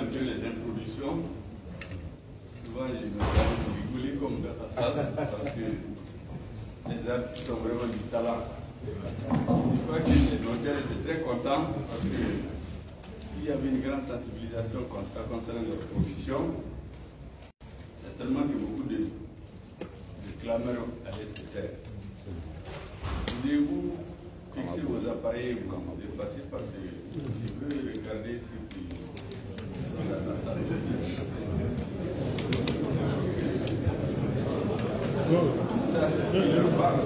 un peu les introductions. Souvent, je me fais rigoler comme dans la salle parce que les artistes ont vraiment du talent. Je crois que les notaires étaient très contents parce que s'il y avait une grande sensibilisation concernant leur profession, certainement que beaucoup de clameurs allaient se taire. Voulez-vous fixer vos appareils et vous dépasser parce que je veux regarder ce qui est dans la salle. Ça, c'est leur part.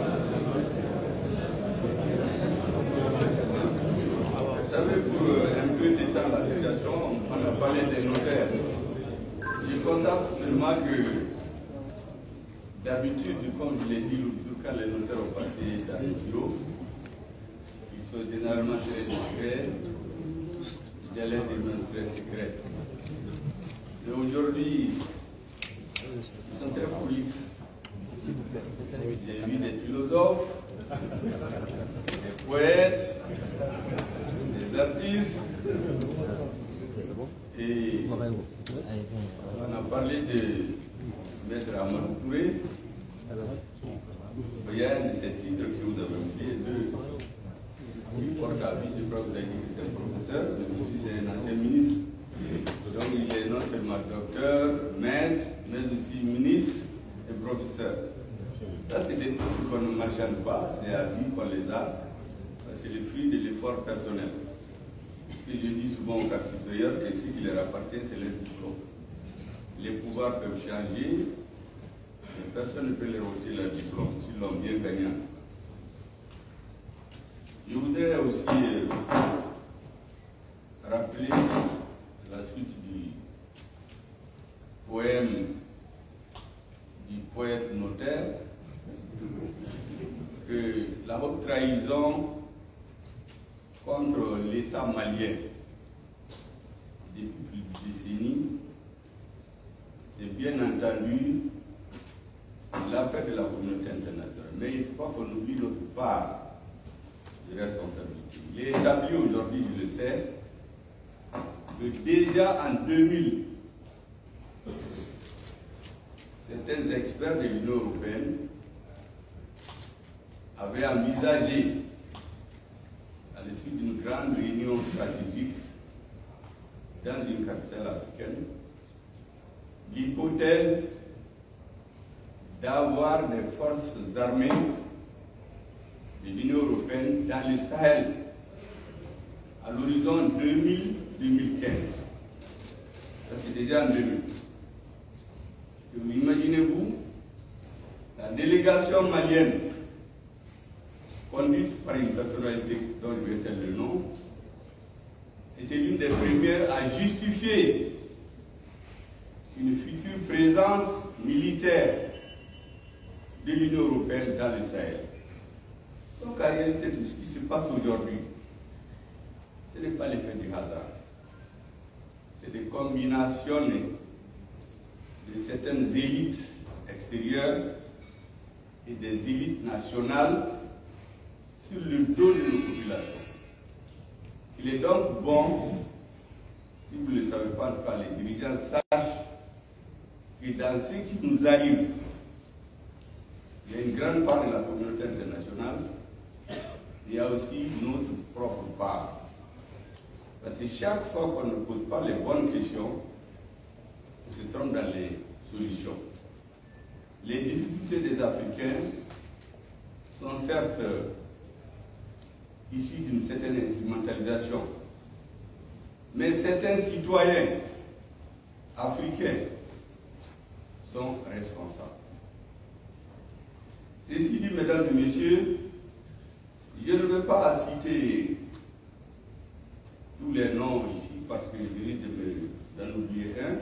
Vous savez, pour un peu détendre la situation, on a parlé des notaires. Je constate seulement que d'habitude, comme je l'ai dit l'autre jour, quand les notaires ont passé dans le bureau, ils sont généralement très discrets, j'allais dire très secrets. Mais aujourd'hui, ils sont très prolixes. J'ai vu des philosophes, des poètes, des artistes, et on a parlé de Maître Amadou Touré. Il y a un de ces titres que vous avez oublié, il porte à vie, je crois que vous avez dit que c'est un professeur, mais aussi c'est un ancien ministre. Donc il est non seulement docteur, maître, mais aussi ministre et professeur. Ça, c'est des trucs qu'on ne marchande pas, c'est à vie qu'on les a, c'est le fruit de l'effort personnel. Ce que je dis souvent au cadre supérieur, que ce qui leur appartient, c'est leur diplôme. Les pouvoirs peuvent changer, mais personne ne peut leur ôter leur diplôme s'ils l'ont bien gagnant. Je voudrais aussi rappeler la suite du poème du poète notaire que la haute trahison contre l'État malien depuis plus de décennies, c'est bien entendu l'affaire de la communauté internationale. Mais il ne faut pas qu'on oublie notre part de responsabilité. Il est établi aujourd'hui, je le sais, que déjà en 2000, certains experts de l'Union européenne avaient envisagé, à l'issue d'une grande réunion stratégique dans une capitale africaine, l'hypothèse d'avoir des forces armées de l'Union européenne dans le Sahel à l'horizon 2000-2015. Ça, c'est déjà en 2000. Et vous imaginez-vous, la délégation malienne, conduite par une personnalité dont je vais taire le nom, était l'une des premières à justifier une future présence militaire de l'Union européenne dans le Sahel. Donc en réalité, tout ce qui se passe aujourd'hui, ce n'est pas l'effet du hasard. C'est des combinations de certaines élites extérieures et des élites nationales sur le dos de nos populations. Il est donc bon, si vous ne le savez pas, que les dirigeants sachent que dans ce qui nous arrive, il y a une grande part de la communauté internationale, il y a aussi notre propre part. Parce que chaque fois qu'on ne pose pas les bonnes questions, on se trompe dans les solutions. Les difficultés des Africains sont certes issues d'une certaine instrumentalisation, mais certains citoyens africains sont responsables. Ceci dit, mesdames et messieurs, je ne veux pas citer tous les noms ici parce que je risque d'en oublier un.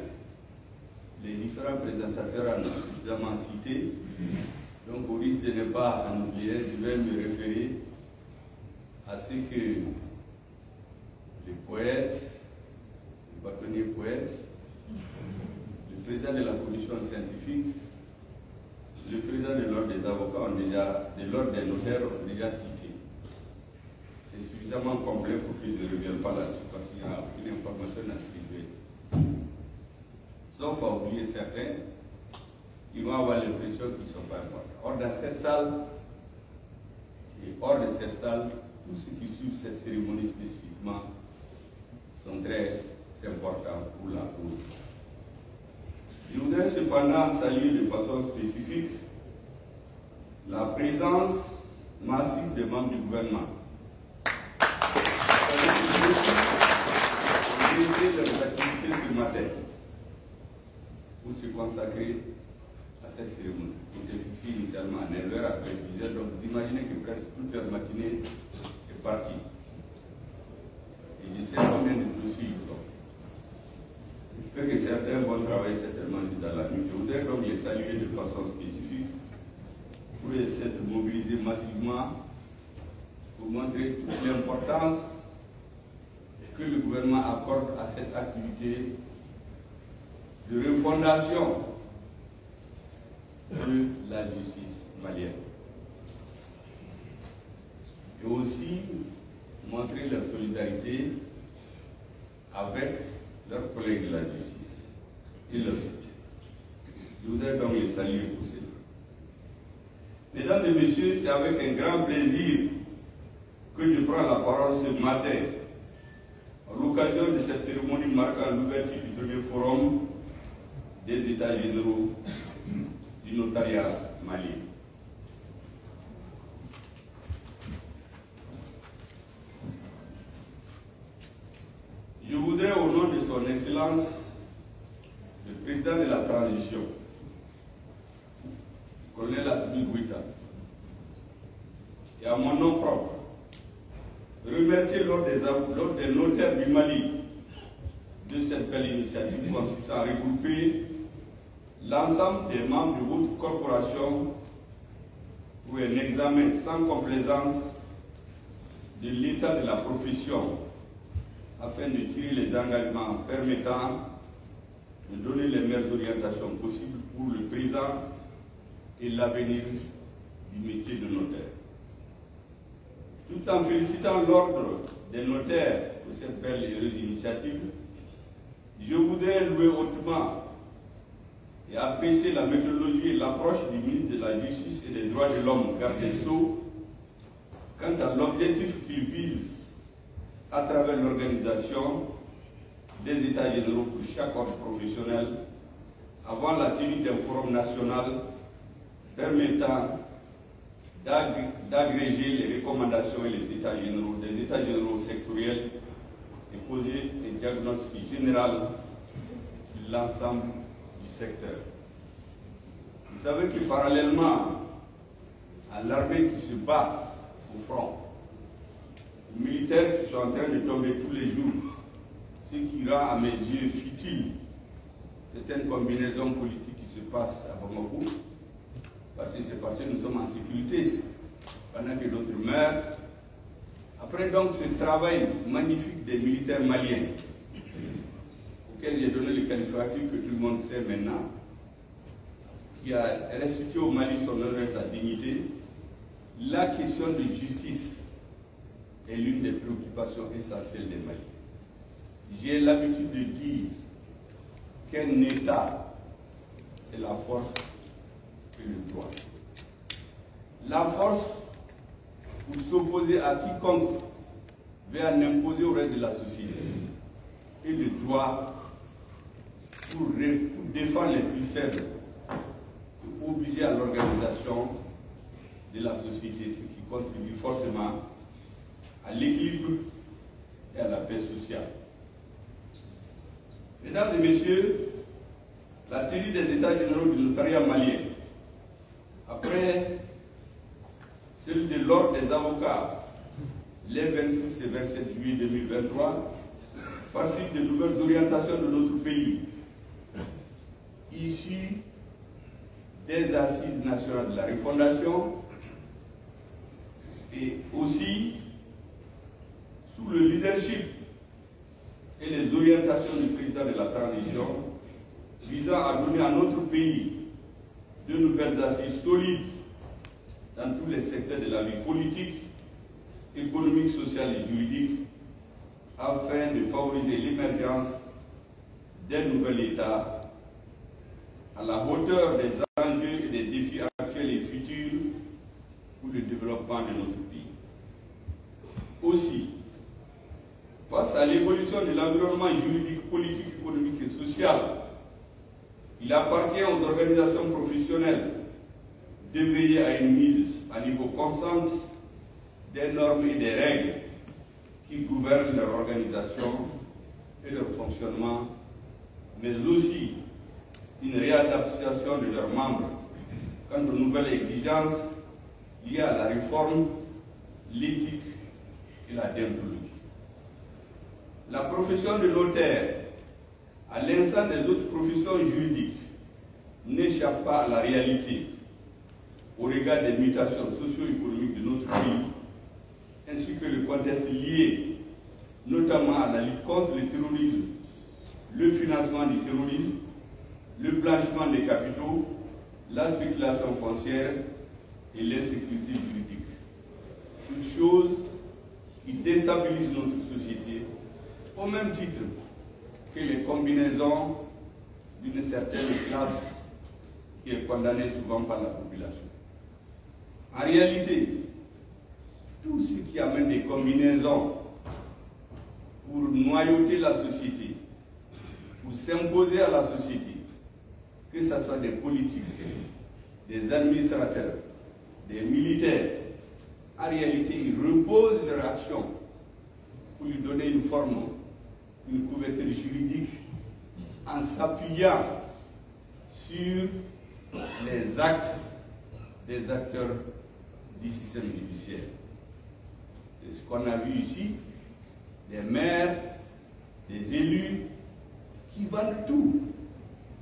Les différents présentateurs en ont suffisamment cité. Donc, au risque de ne pas en oublier un, je vais me référer à ce que les poètes, les bâtonniers poètes, le président de la commission scientifique, le président de l'ordre des avocats, de l'ordre des notaires ont déjà cité. C'est suffisamment complet pour que je ne revienne pas là-dessus parce qu'il y a une information à ce que je vais Sauf à oublier certains qui vont avoir l'impression qu'ils ne sont pas importants. Or, dans cette salle, et hors de cette salle, tous ceux qui suivent cette cérémonie spécifiquement sont très importants pour la cause. Je voudrais cependant saluer de façon spécifique la présence massive des membres du gouvernement. Ils ont laissé leurs activités ce matin pour se consacrer à cette cérémonie, qui était fixée initialement à 9h après 10h. Donc vous imaginez que presque toute leur matinée est partie. Et je sais combien de dossiers ils ont. Je sais que certains vont travailler certainement dans la nuit. Je voudrais donc les saluer de façon spécifique pour s'être mobilisés massivement pour montrer toute l'importance que le gouvernement accorde à cette activité de refondation de la justice malienne. Et aussi montrer leur solidarité avec leurs collègues de la justice et leur soutien. Je voudrais donc les saluer pour cela. Mesdames et messieurs, c'est avec un grand plaisir que je prends la parole ce matin à l'occasion de cette cérémonie marquant l'ouverture du premier forum des États généraux du notariat malien. Je voudrais, au nom de son Excellence, le président de la transition, colonel Assimi Goïta, et à mon nom propre, remercier l'ordre des notaires du Mali de cette belle initiative consistant à regrouper l'ensemble des membres de votre corporation pour un examen sans complaisance de l'état de la profession afin de tirer les engagements permettant de donner les meilleures orientations possibles pour le présent et l'avenir du métier de notaire. Tout en félicitant l'ordre des notaires pour cette belle et heureuse initiative, je voudrais louer hautement et apprécier la méthodologie et l'approche du ministre de la Justice et des Droits de l'Homme, garde des Sceaux, quant à l'objectif qu'il vise à travers l'organisation des États généraux pour chaque ordre professionnel avant la tenue d'un forum national permettant d'agréger les recommandations et les États généraux, des États généraux sectoriels et poser un diagnostic général sur l'ensemble du secteur. Vous savez que parallèlement à l'armée qui se bat au front, aux militaires qui sont en train de tomber tous les jours, ce qui rend à mes yeux futile certaines combinaisons politiques qui se passent à Bamako, parce que c'est parce que nous sommes en sécurité, pendant que d'autres meurent. Après donc ce travail magnifique des militaires maliens, auquel j'ai donné le qualificatif que tout le monde sait maintenant, qui a restitué au Mali son honneur et sa dignité, la question de justice est l'une des préoccupations essentielles des Maliens. J'ai l'habitude de dire qu'un État, c'est la force et le droit. La force pour s'opposer à quiconque veut en imposer au reste de la société. Et le droit pour défendre les plus faibles, pour obliger à l'organisation de la société, ce qui contribue forcément à l'équilibre et à la paix sociale. Mesdames et messieurs, la tenue des États généraux du notariat malien, après celui de l'ordre des avocats les 26 et 27 juillet 2023, participe de nouvelles orientations de notre pays, issues des assises nationales de la refondation et aussi sous le leadership et les orientations du président de la transition visant à donner à notre pays de nouvelles assises solides dans tous les secteurs de la vie politique, économique, sociale et juridique afin de favoriser l'émergence d'un nouvel État à la hauteur des enjeux et des défis actuels et futurs pour le développement de notre pays. Aussi, face à l'évolution de l'environnement juridique, politique, économique et social, il appartient aux organisations professionnelles de veiller à une mise à niveau constante des normes et des règles qui gouvernent leur organisation et leur fonctionnement, mais aussi une réadaptation de leurs membres quant aux nouvelles exigences liées à la réforme, l'éthique et la déontologie. La profession de notaire, à l'instar des autres professions juridiques, n'échappe pas à la réalité au regard des mutations socio-économiques de notre pays, ainsi que le contexte lié notamment à la lutte contre le terrorisme, le financement du terrorisme, le blanchiment des capitaux, la spéculation foncière et l'insécurité juridique. Toutes choses qui déstabilisent notre société au même titre que les combinaisons d'une certaine classe qui est condamnée souvent par la population. En réalité, tout ce qui amène des combinaisons pour noyauter la société, pour s'imposer à la société, que ce soit des politiques, des administrateurs, des militaires, en réalité, ils reposent leur action pour lui donner une forme, une couverture juridique, en s'appuyant sur les actes des acteurs du système judiciaire. C'est ce qu'on a vu ici, des maires, des élus qui vendent tout,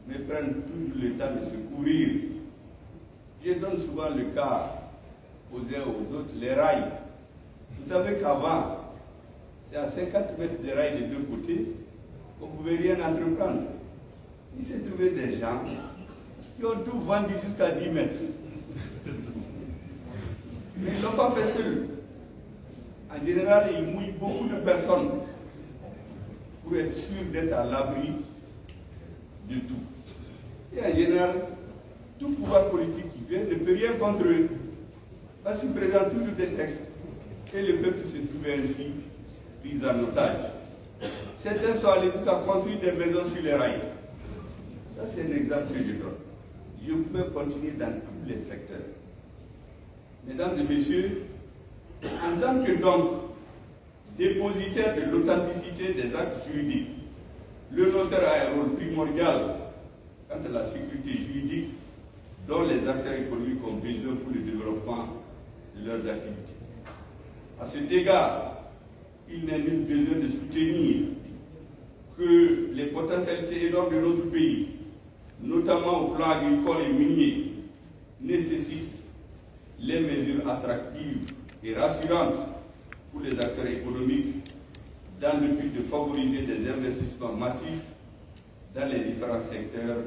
mais prennent tout le temps de se couvrir. Je donne souvent le cas aux uns aux autres, les rails. Vous savez qu'avant, c'est à 50 mètres de rails de deux côtés qu'on ne pouvait rien entreprendre. Il s'est trouvé des gens qui ont tout vendu jusqu'à 10 mètres. Mais ils ne l'ont pas fait seuls. En général, ils mouillent beaucoup de personnes pour être sûr d'être à l'abri de tout. Et en général, tout pouvoir politique qui vient ne peut rien contre eux. Parce qu'ils présentent toujours des textes. Et le peuple se trouve ainsi pris en otage. Certains sont allés tout à construire des maisons sur les rails. Ça, c'est un exemple que je donne. Je peux continuer dans tous les secteurs. Mesdames et messieurs, en tant que donc dépositaire de l'authenticité des actes juridiques, le notaire a un rôle primordial quant à la sécurité juridique dont les acteurs économiques ont besoin pour le développement de leurs activités. À cet égard, il n'est nul besoin de soutenir que les potentialités énormes de notre pays, notamment au plan agricole et minier, nécessitent les mesures attractives et rassurantes pour les acteurs économiques dans le but de favoriser des investissements massifs dans les différents secteurs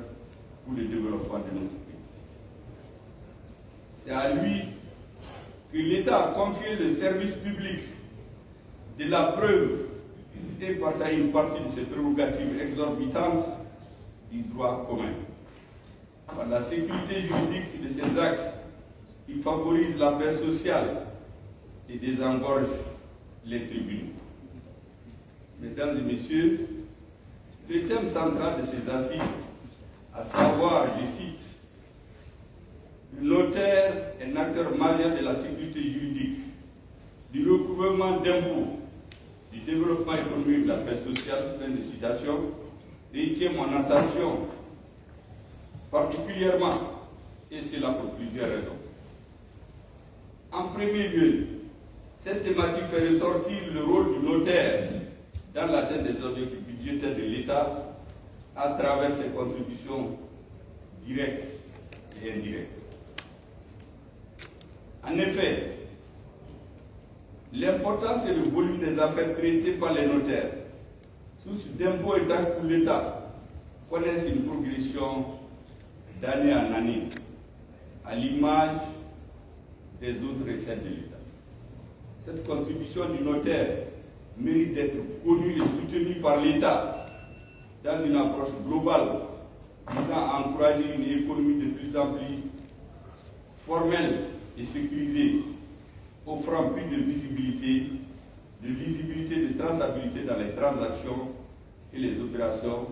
pour le développement de notre pays. C'est à lui que l'État a confié le service public de la preuve et partage une partie de ses prérogatives exorbitantes du droit commun. Par la sécurité juridique de ces actes, il favorise la paix sociale et désengorge les tribunaux. Mesdames et messieurs, le thème central de ces assises, à savoir, je cite, le notaire est un acteur majeur de la sécurité juridique, du recouvrement d'impôts, du développement économique de la paix sociale, fin de citation, requiert mon attention particulièrement, et c'est là pour plusieurs raisons. En premier lieu, cette thématique fait ressortir le rôle du notaire dans l'atteinte des objectifs budgétaires de l'État à travers ses contributions directes et indirectes. En effet, l'important c'est le volume des affaires traitées par les notaires, source d'impôts et taxes pour l'État, connaissent une progression d'année en année, à l'image des autres recettes de l'État. Cette contribution du notaire mérite d'être connue et soutenue par l'État dans une approche globale visant à encourager une économie de plus en plus formelle et sécurisée, offrant plus de visibilité, de traçabilité dans les transactions et les opérations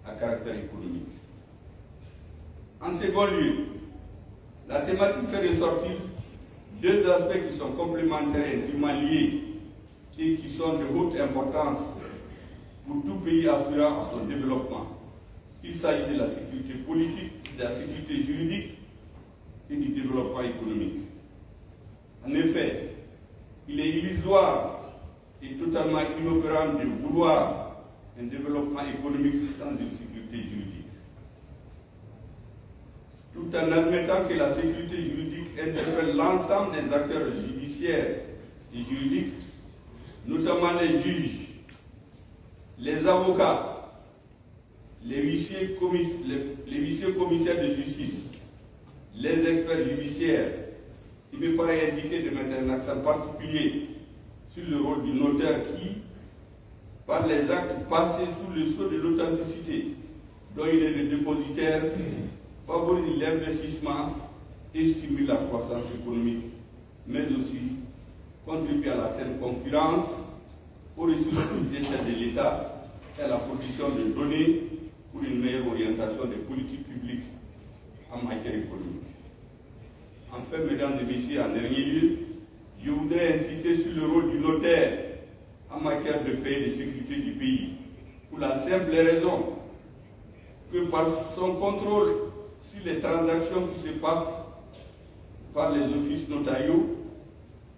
à caractère économique. En second lieu, la thématique fait ressortir deux aspects qui sont complémentaires et intimement liés et qui sont de haute importance pour tout pays aspirant à son développement. Il s'agit de la sécurité politique, de la sécurité juridique et du développement économique. En effet, il est illusoire et totalement inopérant de vouloir un développement économique sans une sécurité juridique. Tout en admettant que la sécurité juridique interpelle l'ensemble des acteurs judiciaires et juridiques, notamment les juges, les avocats, les huissiers commissaires de justice, les experts judiciaires, il me paraît indiqué de mettre un accent particulier sur le rôle du notaire qui, par les actes passés sous le sceau de l'authenticité, dont il est le dépositaire, favorise l'investissement et stimule la croissance économique, mais aussi contribue à la saine concurrence, aux ressources budgétaires de l'État et à la production de données pour une meilleure orientation des politiques publiques en matière économique. Enfin, mesdames et messieurs, en dernier lieu, je voudrais inciter sur le rôle du notaire en matière de paix et de sécurité du pays, pour la simple raison que par son contrôle sur les transactions qui se passent par les offices notariaux,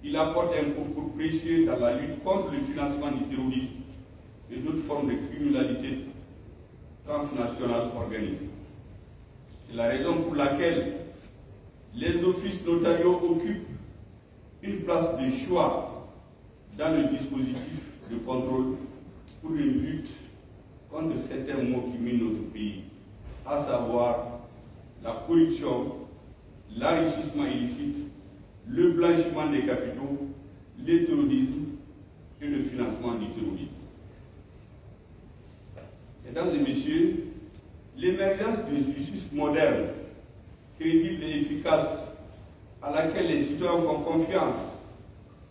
il apporte un concours précieux dans la lutte contre le financement du terrorisme et d'autres formes de criminalité transnationale organisée. C'est la raison pour laquelle les offices notariaux occupent une place de choix dans le dispositif de contrôle pour une lutte contre certains maux qui minent notre pays, à savoir la corruption, l'enrichissement illicite, le blanchiment des capitaux, le terrorisme et le financement du terrorisme. Mesdames et messieurs, l'émergence d'une justice moderne, crédible et efficace, à laquelle les citoyens font confiance,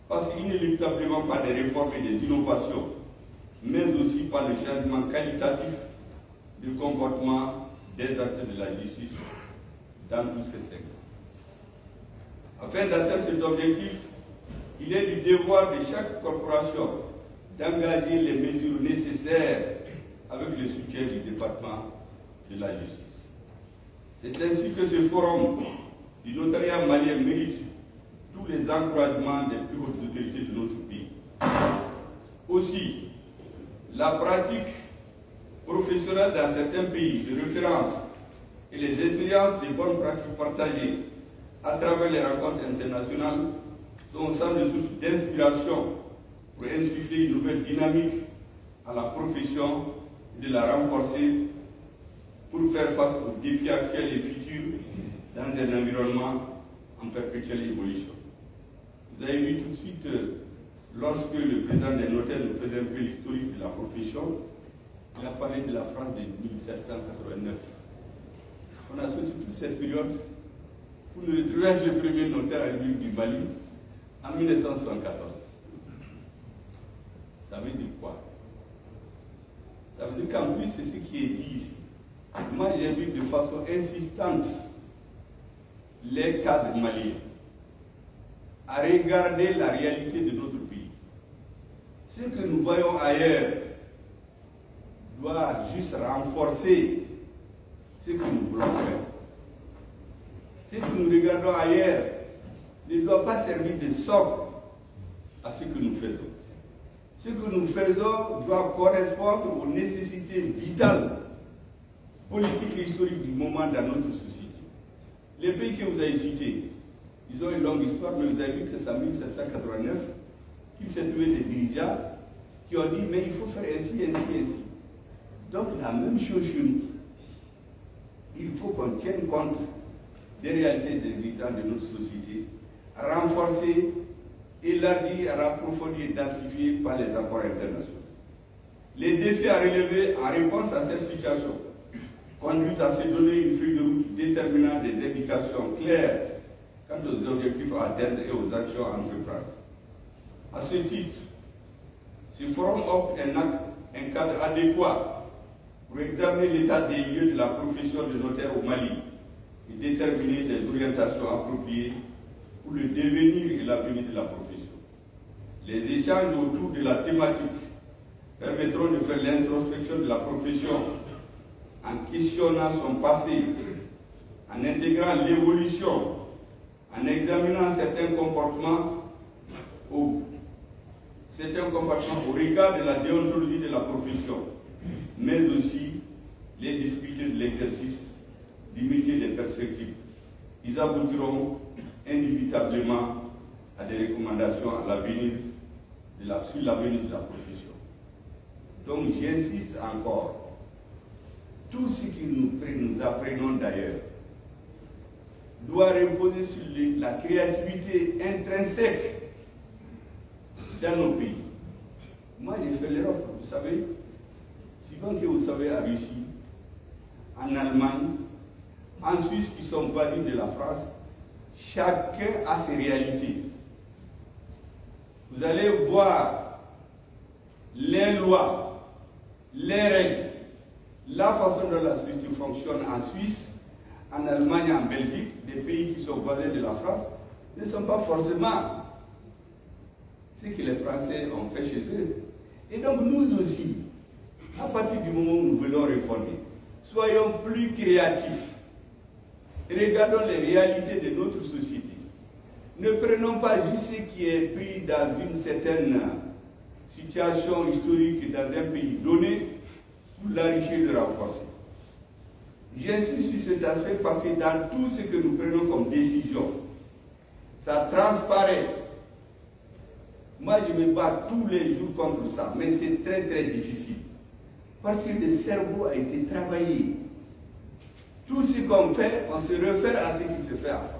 passe inéluctablement par des réformes et des innovations, mais aussi par le changement qualitatif du comportement des acteurs de la justice dans tous ces secteurs. Afin d'atteindre cet objectif, il est du devoir de chaque corporation d'engager les mesures nécessaires avec le soutien du département de la justice. C'est ainsi que ce forum du notariat malien mérite tous les encouragements des plus hautes autorités de notre pays. Aussi, la pratique professionnelle dans certains pays de référence et les expériences de bonnes pratiques partagées à travers les rencontres internationales sont autant de sources d'inspiration pour insuffler une nouvelle dynamique à la profession et de la renforcer pour faire face aux défis actuels et futurs dans un environnement en perpétuelle évolution. Vous avez vu tout de suite, lorsque le président des notaires nous faisait un peu l'historique de la profession, il a parlé de la France de 1789. On a sorti toute cette période pour nous retrouver avec le premier notaire à l'île du Mali en 1974. Ça veut dire quoi? Ça veut dire qu'en plus, c'est ce qui est dit ici. Moi, j'invite de façon insistante les cadres maliens à regarder la réalité de notre pays. Ce que nous voyons ailleurs doit juste renforcer ce que nous voulons faire. Ce que nous regardons ailleurs ne doit pas servir de socle à ce que nous faisons. Ce que nous faisons doit correspondre aux nécessités vitales, politiques et historiques du moment dans notre société. Les pays que vous avez cités, ils ont une longue histoire, mais vous avez vu que c'est en 1789 qu'il s'est trouvé des dirigeants qui ont dit mais il faut faire ainsi, ainsi, ainsi. Donc la même chose chez nous. Il faut qu'on tienne compte des réalités existantes de notre société, renforcer, élargir, approfondir, densifier par les accords internationaux. les défis à relever en réponse à cette situation conduisent à se donner une feuille de route déterminant des indications claires quant aux objectifs à atteindre et aux actions à entreprendre. À ce titre, ce forum offre un cadre adéquat pour examiner l'état des lieux de la profession de notaire au Mali et déterminer des orientations appropriées pour le devenir et l'avenir de la profession. Les échanges autour de la thématique permettront de faire l'introspection de la profession en questionnant son passé, en intégrant l'évolution, en examinant certains comportements au regard de la déontologie de la profession, mais aussi les difficultés de l'exercice du métier des perspectives. Ils aboutiront indubitablement à des recommandations à l'avenir sur l'avenir de la profession. Donc j'insiste encore, tout ce que nous apprenons d'ailleurs doit reposer sur la créativité intrinsèque dans nos pays. Moi j'ai fait l'Europe, vous savez, souvent que vous savez, en Russie, en Allemagne, en Suisse qui sont voisins de la France, chacun a ses réalités. Vous allez voir les lois, les règles, la façon dont la structure fonctionne en Suisse, en Allemagne, en Belgique, des pays qui sont voisins de la France, ne sont pas forcément ce que les Français ont fait chez eux. Et donc nous aussi, à partir du moment où nous voulons réformer, soyons plus créatifs. Regardons les réalités de notre société. Ne prenons pas juste ce qui est pris dans une certaine situation historique dans un pays donné pour l'enrichir et le renforcer. J'insiste sur cet aspect parce que dans tout ce que nous prenons comme décision, ça transparaît. Moi, je me bats tous les jours contre ça, mais c'est très très difficile. Parce que le cerveau a été travaillé. Tout ce qu'on fait, on se réfère à ce qui se fait en France.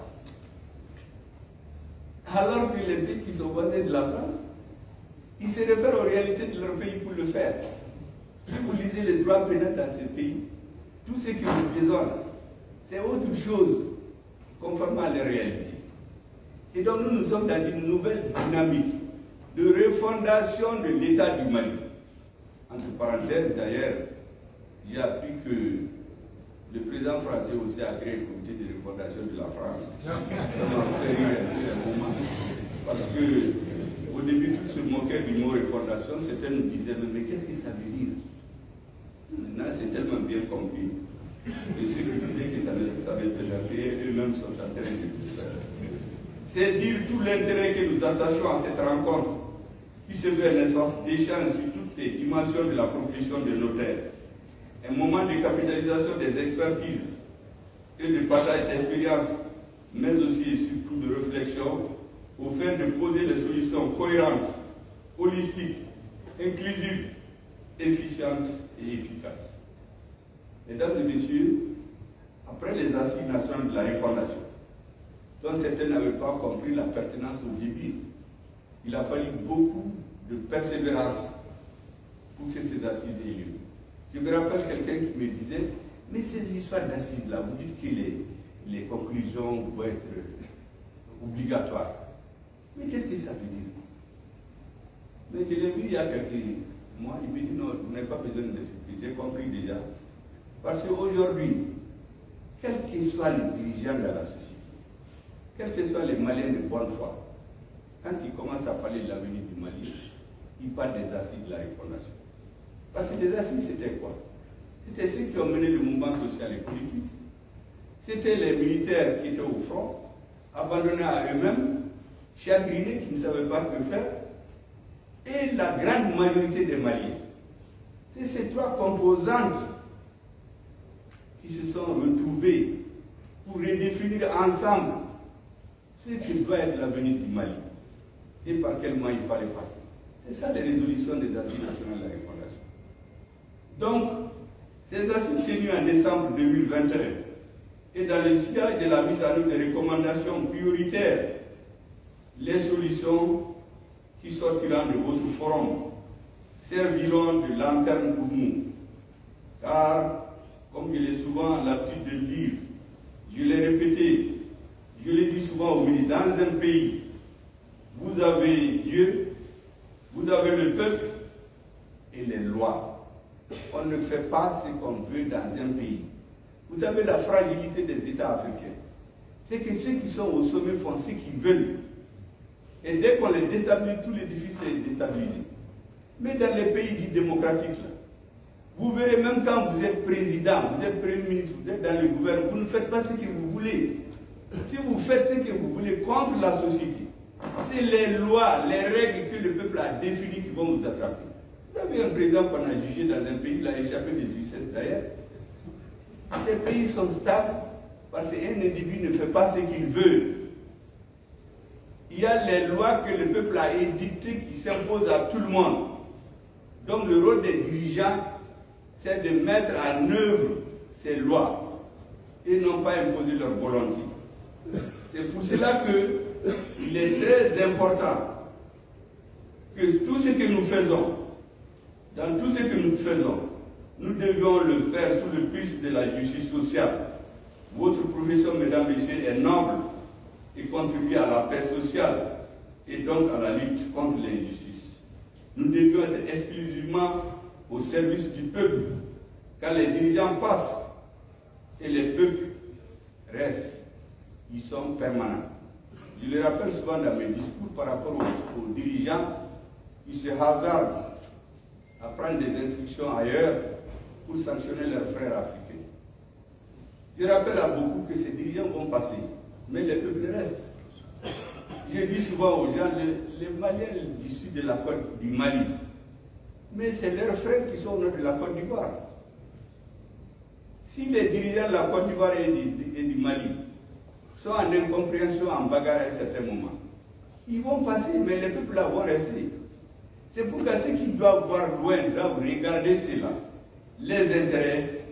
Alors que les pays qui sont voisins de la France, ils se réfèrent aux réalités de leur pays pour le faire. Si vous lisez le droit pénal dans ces pays, tout ce que nous disons là, c'est autre chose, conformément à la réalité. Et donc nous sommes dans une nouvelle dynamique de refondation de l'État du Mali. Entre parenthèses, d'ailleurs, j'ai appris que le président français aussi a créé un comité de refondation de la France. Ça m'a fait rire un moment. Parce que au début, tout se moquait du mot refondation. Certains nous disaient, mais qu'est-ce que ça veut dire? Maintenant, c'est tellement bien compris. Et ceux qui disaient que ça avait déjà fait, eux-mêmes sont en train de tout faire. C'est dire tout l'intérêt que nous attachons à cette rencontre, qui se veut un espace d'échange sur toutes les dimensions de la profession de notaire. Un moment de capitalisation des expertises et de partage d'expériences, mais aussi et surtout de réflexion, au fait de poser des solutions cohérentes, holistiques, inclusives, efficientes et efficaces. Mesdames et messieurs, après les assises nationales de la refondation, dont certains n'avaient pas compris la pertinence au début, il a fallu beaucoup de persévérance pour que ces assises aient lieu. Je me rappelle quelqu'un qui me disait, mais ces histoires d'assises-là, vous dites que les conclusions vont être obligatoires. Mais qu'est-ce que ça veut dire? Mais je l'ai vu il y a quelques mois, il me dit, non, vous n'avez pas besoin de m'expliquer, j'ai compris déjà. Parce qu'aujourd'hui, quel que soit le dirigeant de la société, quels que soient les Maliens de bonne foi, quand ils commencent à parler de l'avenir du Mali, ils parlent des assises de la refondation. Parce que les assises, c'était quoi? C'était ceux qui ont mené le mouvement social et politique. C'était les militaires qui étaient au front, abandonnés à eux-mêmes, chagrinés, qui ne savaient pas que faire, et la grande majorité des Maliens. C'est ces trois composantes qui se sont retrouvées pour redéfinir ensemble ce qui doit être l'avenir du Mali et par quel moyen il fallait passer. C'est ça les résolutions des assises nationales de la refondation. Donc, ces assises tenues en décembre 2021 et dans le sillage de la mise en œuvre des recommandations prioritaires, les solutions qui sortiront de votre forum serviront de lanterne pour nous. Car, comme je l'ai souvent l'habitude de le dire, je l'ai répété, je l'ai dit souvent au ministre, dans un pays, vous avez Dieu, vous avez le peuple et les lois. On ne fait pas ce qu'on veut dans un pays. Vous savez la fragilité des États africains. C'est que ceux qui sont au sommet font ce qu'ils veulent. Et dès qu'on les déstabilise, tout l'édifice est déstabilisé. Mais dans les pays dits démocratiques, là, vous verrez même quand vous êtes président, vous êtes premier ministre, vous êtes dans le gouvernement, vous ne faites pas ce que vous voulez. Si vous faites ce que vous voulez contre la société, c'est les lois, les règles que le peuple a définies qui vont vous attraper. Vous avez un président qu'on a jugé dans un pays, il a échappé de justesse d'ailleurs. Ces pays sont stables parce qu'un individu ne fait pas ce qu'il veut. Il y a les lois que le peuple a édictées qui s'imposent à tout le monde. Donc le rôle des dirigeants, c'est de mettre en œuvre ces lois et non pas imposer leur volonté. C'est pour cela qu'il est très important que tout ce que nous faisons, dans tout ce que nous faisons, nous devions le faire sous le prisme de la justice sociale. Votre profession, mesdames et messieurs, est noble et contribue à la paix sociale et donc à la lutte contre l'injustice. Nous devions être exclusivement au service du peuple, car les dirigeants passent et les peuples restent. Ils sont permanents. Je le rappelle souvent dans mes discours par rapport aux dirigeants qui se hasardent à prendre des instructions ailleurs pour sanctionner leurs frères africains. Je rappelle à beaucoup que ces dirigeants vont passer, mais les peuples restent. Je dis souvent aux gens, les Maliens du sud de la côte du Mali, mais c'est leurs frères qui sont au nord de la Côte d'Ivoire. Si les dirigeants de la Côte d'Ivoire et du Mali sont en incompréhension, en bagarre à un certain moment, ils vont passer, mais les peuples là vont rester. C'est pourquoi ceux qui doivent voir loin doivent regarder cela, les intérêts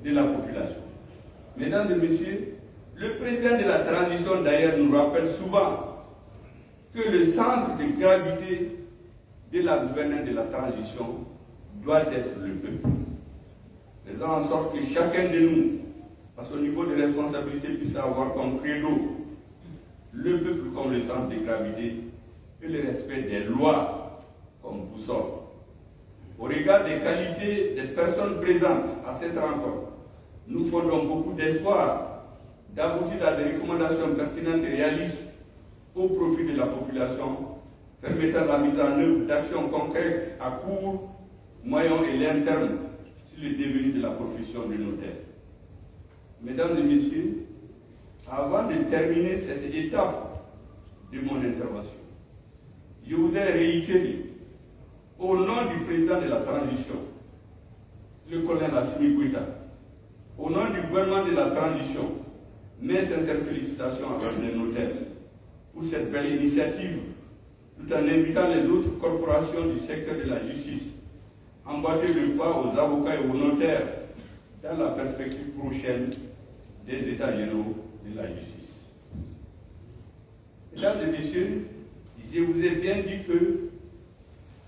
de la population. Mesdames et messieurs, le président de la transition d'ailleurs nous rappelle souvent que le centre de gravité de la gouvernance de la transition doit être le peuple. Faisant en sorte que chacun de nous, à son niveau de responsabilité, puisse avoir comme credo le peuple comme le centre de gravité et le respect des lois comme boussole. Au regard des qualités des personnes présentes à cette rencontre, nous fondons beaucoup d'espoir d'aboutir à des recommandations pertinentes et réalistes au profit de la population, permettant la mise en œuvre d'actions concrètes à court, moyen et long terme sur le devenir de la profession de notaire. Mesdames et messieurs, avant de terminer cette étape de mon intervention, je voudrais réitérer, au nom du président de la transition, le colonel Assimi Goïta, au nom du gouvernement de la transition, mes sincères félicitations à les notaires pour cette belle initiative, tout en invitant les autres corporations du secteur de la justice à emboîter le pas aux avocats et aux notaires dans la perspective prochaine des États généraux de la justice. Mesdames et messieurs, je vous ai bien dit que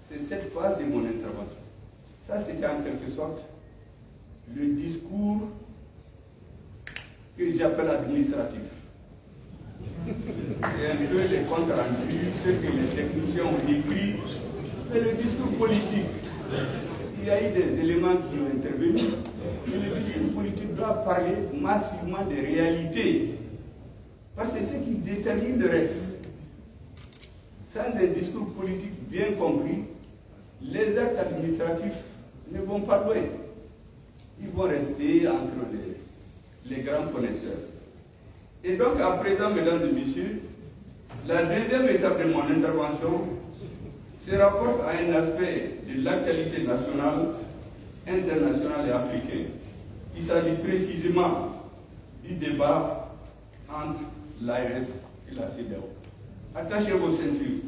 c'est cette phase de mon intervention. Ça, c'était en quelque sorte le discours que j'appelle administratif. C'est un peu les comptes rendus, ce que les techniciens ont écrit, mais le discours politique. Il y a eu des éléments qui ont intervenu, mais le discours politique doit parler massivement des réalités, parce que c'est ce qui détermine le reste. Sans un discours politique bien compris, les actes administratifs ne vont pas loin. Ils vont rester entre les grands connaisseurs. Et donc, à présent, mesdames et messieurs, la deuxième étape de mon intervention se rapporte à un aspect de l'actualité nationale, internationale et africaine. Il s'agit précisément du débat entre l'AES et la CEDEAO. Attachez vos ceintures.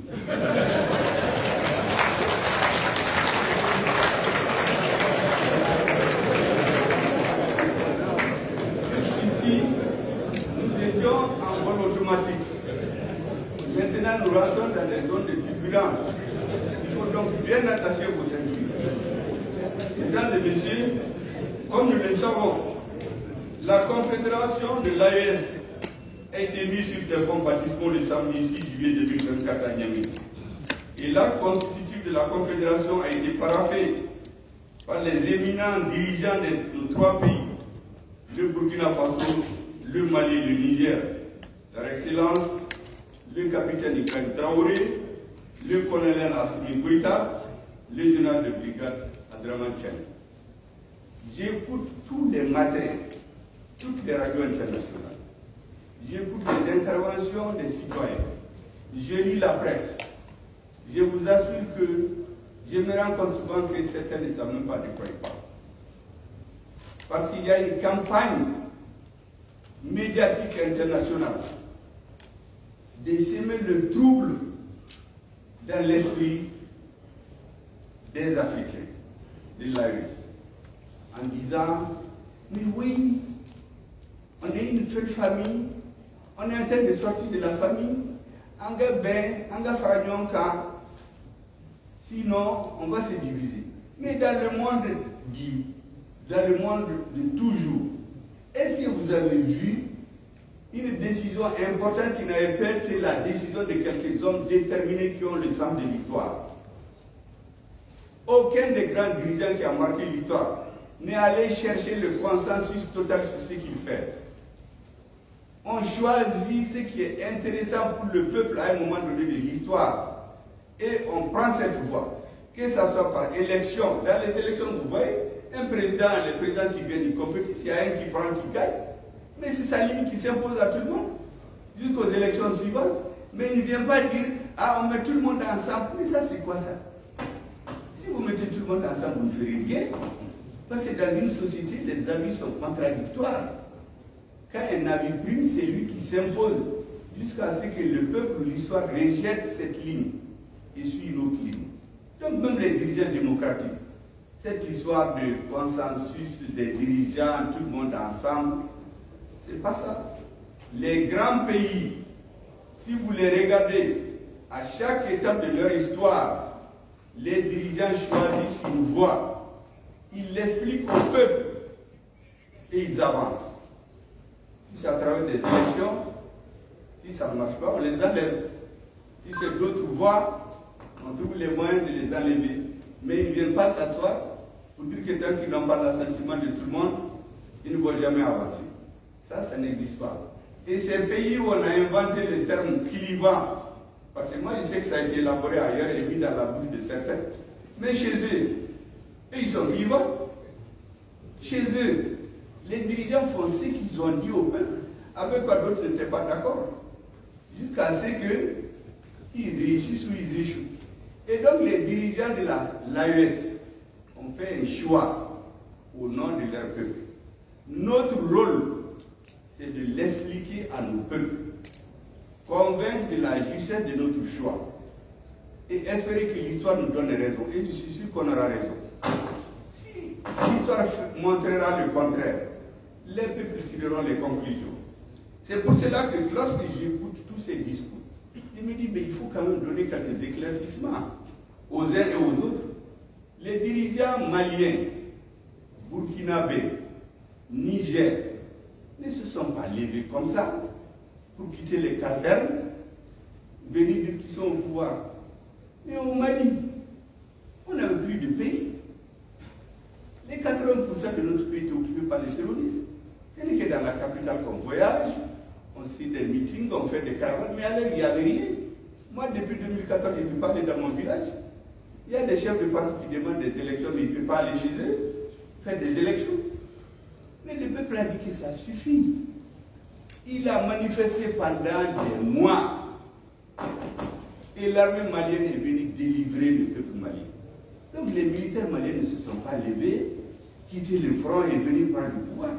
Jusqu'ici, nous étions en vol automatique. Maintenant, nous rentrons dans des zones de turbulence. Il faut donc bien attacher vos ceintures. Mesdames et messieurs, comme nous le savons, la confédération de l'AES a été mise sur des fonds baptismaux le samedi 6 juillet 2024 à Niamey. Et l'acte constitutif de la confédération a été paraphé par les éminents dirigeants de nos trois pays, le Burkina Faso, le Mali et le Niger, leur Excellence, le capitaine Ibrahim Traoré, le colonel Assimi Goïta, le général de brigade Abdraman Tchani. J'écoute tous les matins toutes les radios internationales. J'écoute les interventions des citoyens. Je lis la presse. Je vous assure que je me rends compte souvent que certains ne savent même pas de quoi ils parlent. Parce qu'il y a une campagne médiatique internationale de semer le trouble dans l'esprit des Africains, de l'AES, en disant, mais oui, on est une seule famille, on est en train de sortir de la famille, sinon on va se diviser. Mais dans le monde de toujours, est-ce que vous avez vu une décision importante qui n'avait pas été la décision de quelques hommes déterminés qui ont le sens de l'histoire? Aucun des grands dirigeants qui a marqué l'histoire n'est allé chercher le consensus total sur ce qu'il fait. On choisit ce qui est intéressant pour le peuple à un moment donné de l'histoire et on prend cette voie. Que ce soit par élection, dans les élections, vous voyez, un président, le président qui gagne une compétition, il y a un qui prend, qui gagne, mais c'est sa ligne qui s'impose à tout le monde, jusqu'aux élections suivantes. Mais il ne vient pas dire, ah, on met tout le monde ensemble. Mais ça, c'est quoi ça? Si vous mettez tout le monde ensemble, vous ne ferez rien. Parce que dans une société, les avis sont contradictoires. Quand un avis prime, c'est lui qui s'impose jusqu'à ce que le peuple ou l'histoire rejette cette ligne et suit une autre ligne. Donc même les dirigeants démocratiques, cette histoire de consensus des dirigeants, tout le monde ensemble, c'est pas ça. Les grands pays, si vous les regardez, à chaque étape de leur histoire, les dirigeants choisissent une voie, ils l'expliquent au peuple et ils avancent. Si c'est à travers des élections, si ça ne marche pas, on les enlève. Si c'est d'autres voies, on trouve les moyens de les enlever. Mais ils ne viennent pas s'asseoir pour dire que tant qu'ils n'ont pas l'assentiment de tout le monde, ils ne vont jamais avancer. Ça n'existe pas. Et ces pays où on a inventé le terme clivant, parce que moi je sais que ça a été élaboré ailleurs et mis dans la bouche de certains, mais chez eux, ils sont clivants. Chez eux, les dirigeants font ce qu'ils ont dit au peuple, avec quoi d'autres n'étaient pas d'accord, jusqu'à ce qu'ils réussissent ou ils échouent. Et donc les dirigeants de l'AES ont fait un choix au nom de leur peuple. Notre rôle, c'est de l'expliquer à nos peuples, convaincre de la justesse de notre choix, et espérer que l'histoire nous donne raison. Et je suis sûr qu'on aura raison. Si l'histoire montrera le contraire, les peuples tireront les conclusions. C'est pour cela que lorsque j'écoute tous ces discours, je me dis, mais il faut quand même donner quelques éclaircissements aux uns et aux autres. Les dirigeants maliens, burkinabés, Niger, ne se sont pas levés comme ça pour quitter les casernes, venir dire qu'ils sont au pouvoir. Mais au Mali, on n'a plus de pays. Les 80% de notre pays est occupé par les terroristes. Ce n'est que dans la capitale qu'on voyage, on suit des meetings, on fait des caravanes, mais ailleurs, il n'y avait rien. Moi, depuis 2014, je ne peux pas aller dans mon village. Il y a des chefs de parti qui demandent des élections, mais ils ne peuvent pas aller chez eux, faire des élections. Mais le peuple a dit que ça suffit. Il a manifesté pendant des mois. Et l'armée malienne est venue délivrer le peuple malien. Donc les militaires maliens ne se sont pas levés, quitté le front et venus prendre le pouvoir.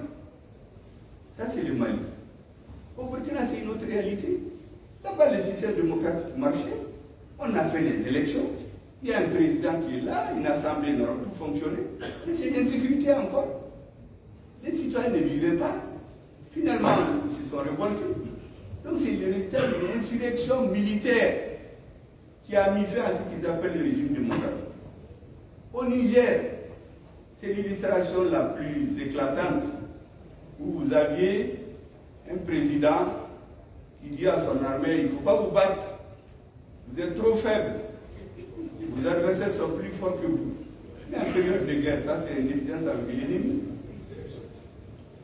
Ça, c'est le Mali. Au Burkina, c'est une autre réalité. Là-bas, le système démocratique marchait. On a fait des élections. Il y a un président qui est là, une assemblée n'a tout fonctionné. Mais c'est l'insécurité encore. Les citoyens ne vivaient pas. Finalement, ils se sont révoltés. Donc c'est le résultat d'une insurrection militaire qui a mis fin à ce qu'ils appellent le régime démocratique. Au Niger, C'est l'illustration la plus éclatante où vous aviez un président qui dit à son armée, il ne faut pas vous battre, vous êtes trop faible, vos adversaires sont plus forts que vous. Mais en période de guerre, ça c'est l'intelligence avec l'ennemi.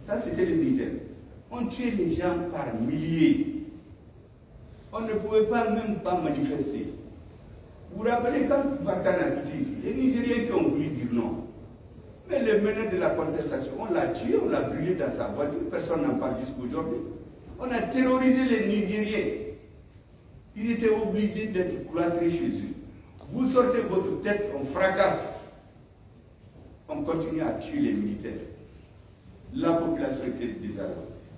Ça c'était le Niger. On tuait les gens par milliers. On ne pouvait pas même pas manifester. Vous vous rappelez quand Barkhane a quitté ici, les Nigériens qui ont voulu dire non. Mais le meneur de la contestation, on l'a tué, on l'a brûlé dans sa voiture, personne n'en parle jusqu'aujourd'hui. On a terrorisé les Nigériens. Ils étaient obligés d'être cloîtrés chez eux. Vous sortez votre tête, on fracasse. On continue à tuer les militaires. La population était désarmée.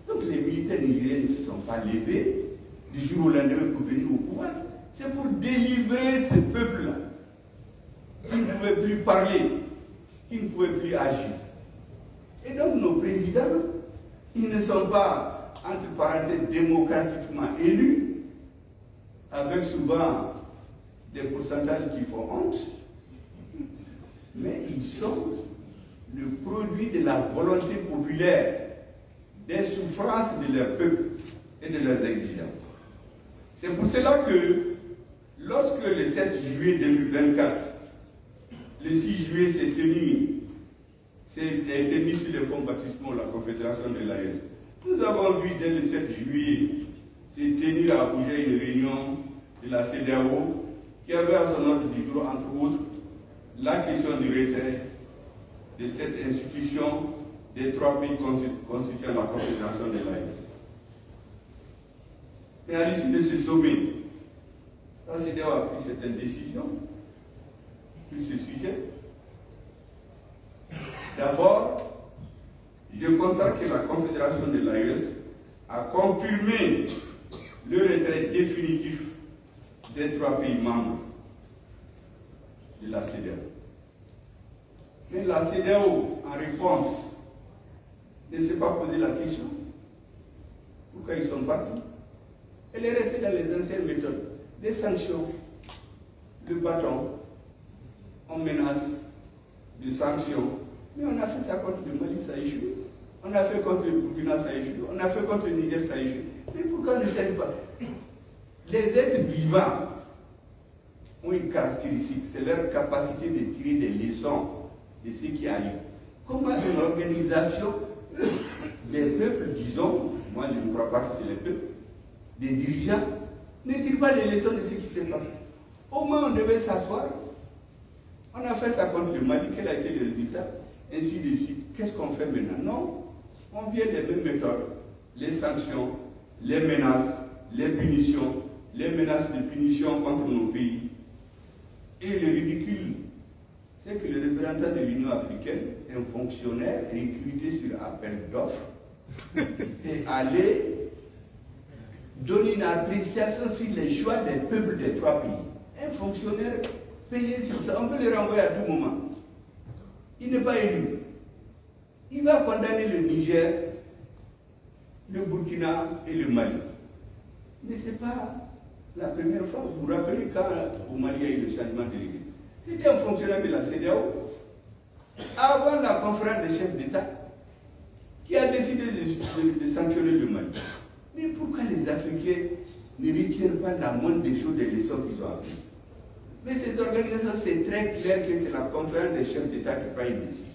Donc les militaires nigériens ne se sont pas levés du jour au lendemain pour venir au pouvoir. C'est pour délivrer ce peuple-là qui ne pouvait plus parler, qui ne pouvait plus agir. Et donc nos présidents, ils ne sont pas, entre parenthèses, démocratiquement élus, avec souvent des pourcentages qui font honte, mais ils sont le produit de la volonté populaire, des souffrances de leur peuple et de leurs exigences. C'est pour cela que, lorsque le 7 juillet 2024, le 6 juillet s'est tenu sur les fonds baptismaux la Confédération de l'AES, nous avons vu dès le 7 juillet s'est tenue à Abuja une réunion de la CEDEAO qui avait à son ordre du jour, entre autres, la question du retrait de cette institution des 3 pays constituant la Confédération de l'AES. Mais à l'issue de ce sommet, la CEDEAO a pris certaines décisions sur ce sujet. D'abord, je constate que la Confédération de l'AES a confirmé le retrait définitif des 3 pays membres de la CEDEAO. Mais la CEDEAO, en réponse, ne s'est pas posé la question. Pourquoi ils sont partis? Elle est restée dans les anciennes méthodes. Des sanctions, le bâton, on menace de sanctions. Mais on a fait ça contre le Mali, ça a échoué. On a fait contre le Burkina, ça a échoué. On a fait contre le Niger, ça a échoué. Mais pourquoi on ne change pas? Les êtres vivants ont une caractéristique, c'est leur capacité de tirer des leçons de ce qui arrive. Comment une organisation des peuples, disons, moi je ne crois pas que c'est les peuples, des dirigeants, ne tirent pas les leçons de ce qui s'est passé. Au moins on devait s'asseoir. On a fait ça contre le Mali, quel a été le résultat? Ainsi de suite. Qu'est-ce qu'on fait maintenant? Non, on vient des mêmes méthodes, les sanctions, les menaces, les punitions, les menaces de punition contre nos pays. Et le ridicule, c'est que le représentant de l'Union africaine, un fonctionnaire recruté sur appel d'offres, est allé donner une appréciation sur les choix des peuples des 3 pays. Un fonctionnaire payé sur ça, on peut le renvoyer à tout moment. Il n'est pas élu. Il va condamner le Niger, le Burkina et le Mali. Mais ce n'est pas la première fois. Vous vous rappelez quand au Mali il y a eu le changement de régime? C'était un fonctionnaire de la CEDEAO, avant la conférence des chefs d'État, qui a décidé de sanctionner le Mali. Mais pourquoi les Africains ne retiennent pas la moindre des choses, des leçons qu'ils ont apprises? Mais cette organisation, c'est très clair que c'est la conférence des chefs d'État qui prend une décision.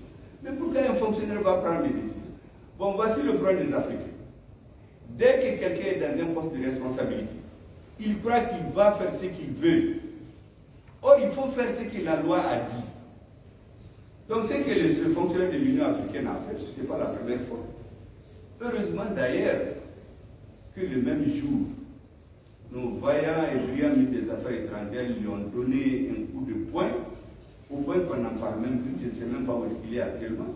Mais pourquoi un fonctionnaire va prendre des décisions? Bon, voici le problème des Africains. Dès que quelqu'un est dans un poste de responsabilité, il croit qu'il va faire ce qu'il veut. Or, il faut faire ce que la loi a dit. Donc, ce que ce fonctionnaire de l'Union africaine a fait, ce n'était pas la première fois. Heureusement d'ailleurs que le même jour, nos vaillants et brillants ministres des Affaires étrangères lui ont donné un coup de poing, au point qu'on n'en parle même plus, je ne sais même pas où est-ce qu'il est actuellement.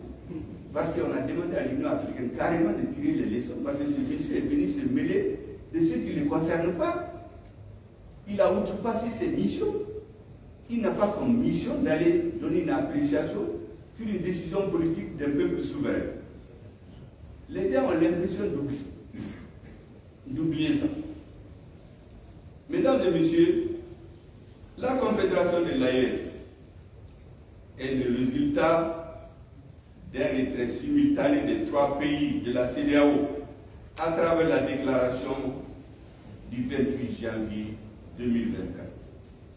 Parce qu'on a demandé à l'Union africaine carrément de tirer les leçons, parce que ce monsieur est venu se mêler de ce qui ne le concerne pas. Il a outrepassé ses missions. Il n'a pas comme mission d'aller donner une appréciation sur une décision politique d'un peuple souverain. Les gens ont l'impression d'oublier ça. Mesdames et messieurs, la Confédération de l'AES est le résultat d'un retrait simultané des 3 pays de la CEDEAO à travers la déclaration du 28 janvier 2024,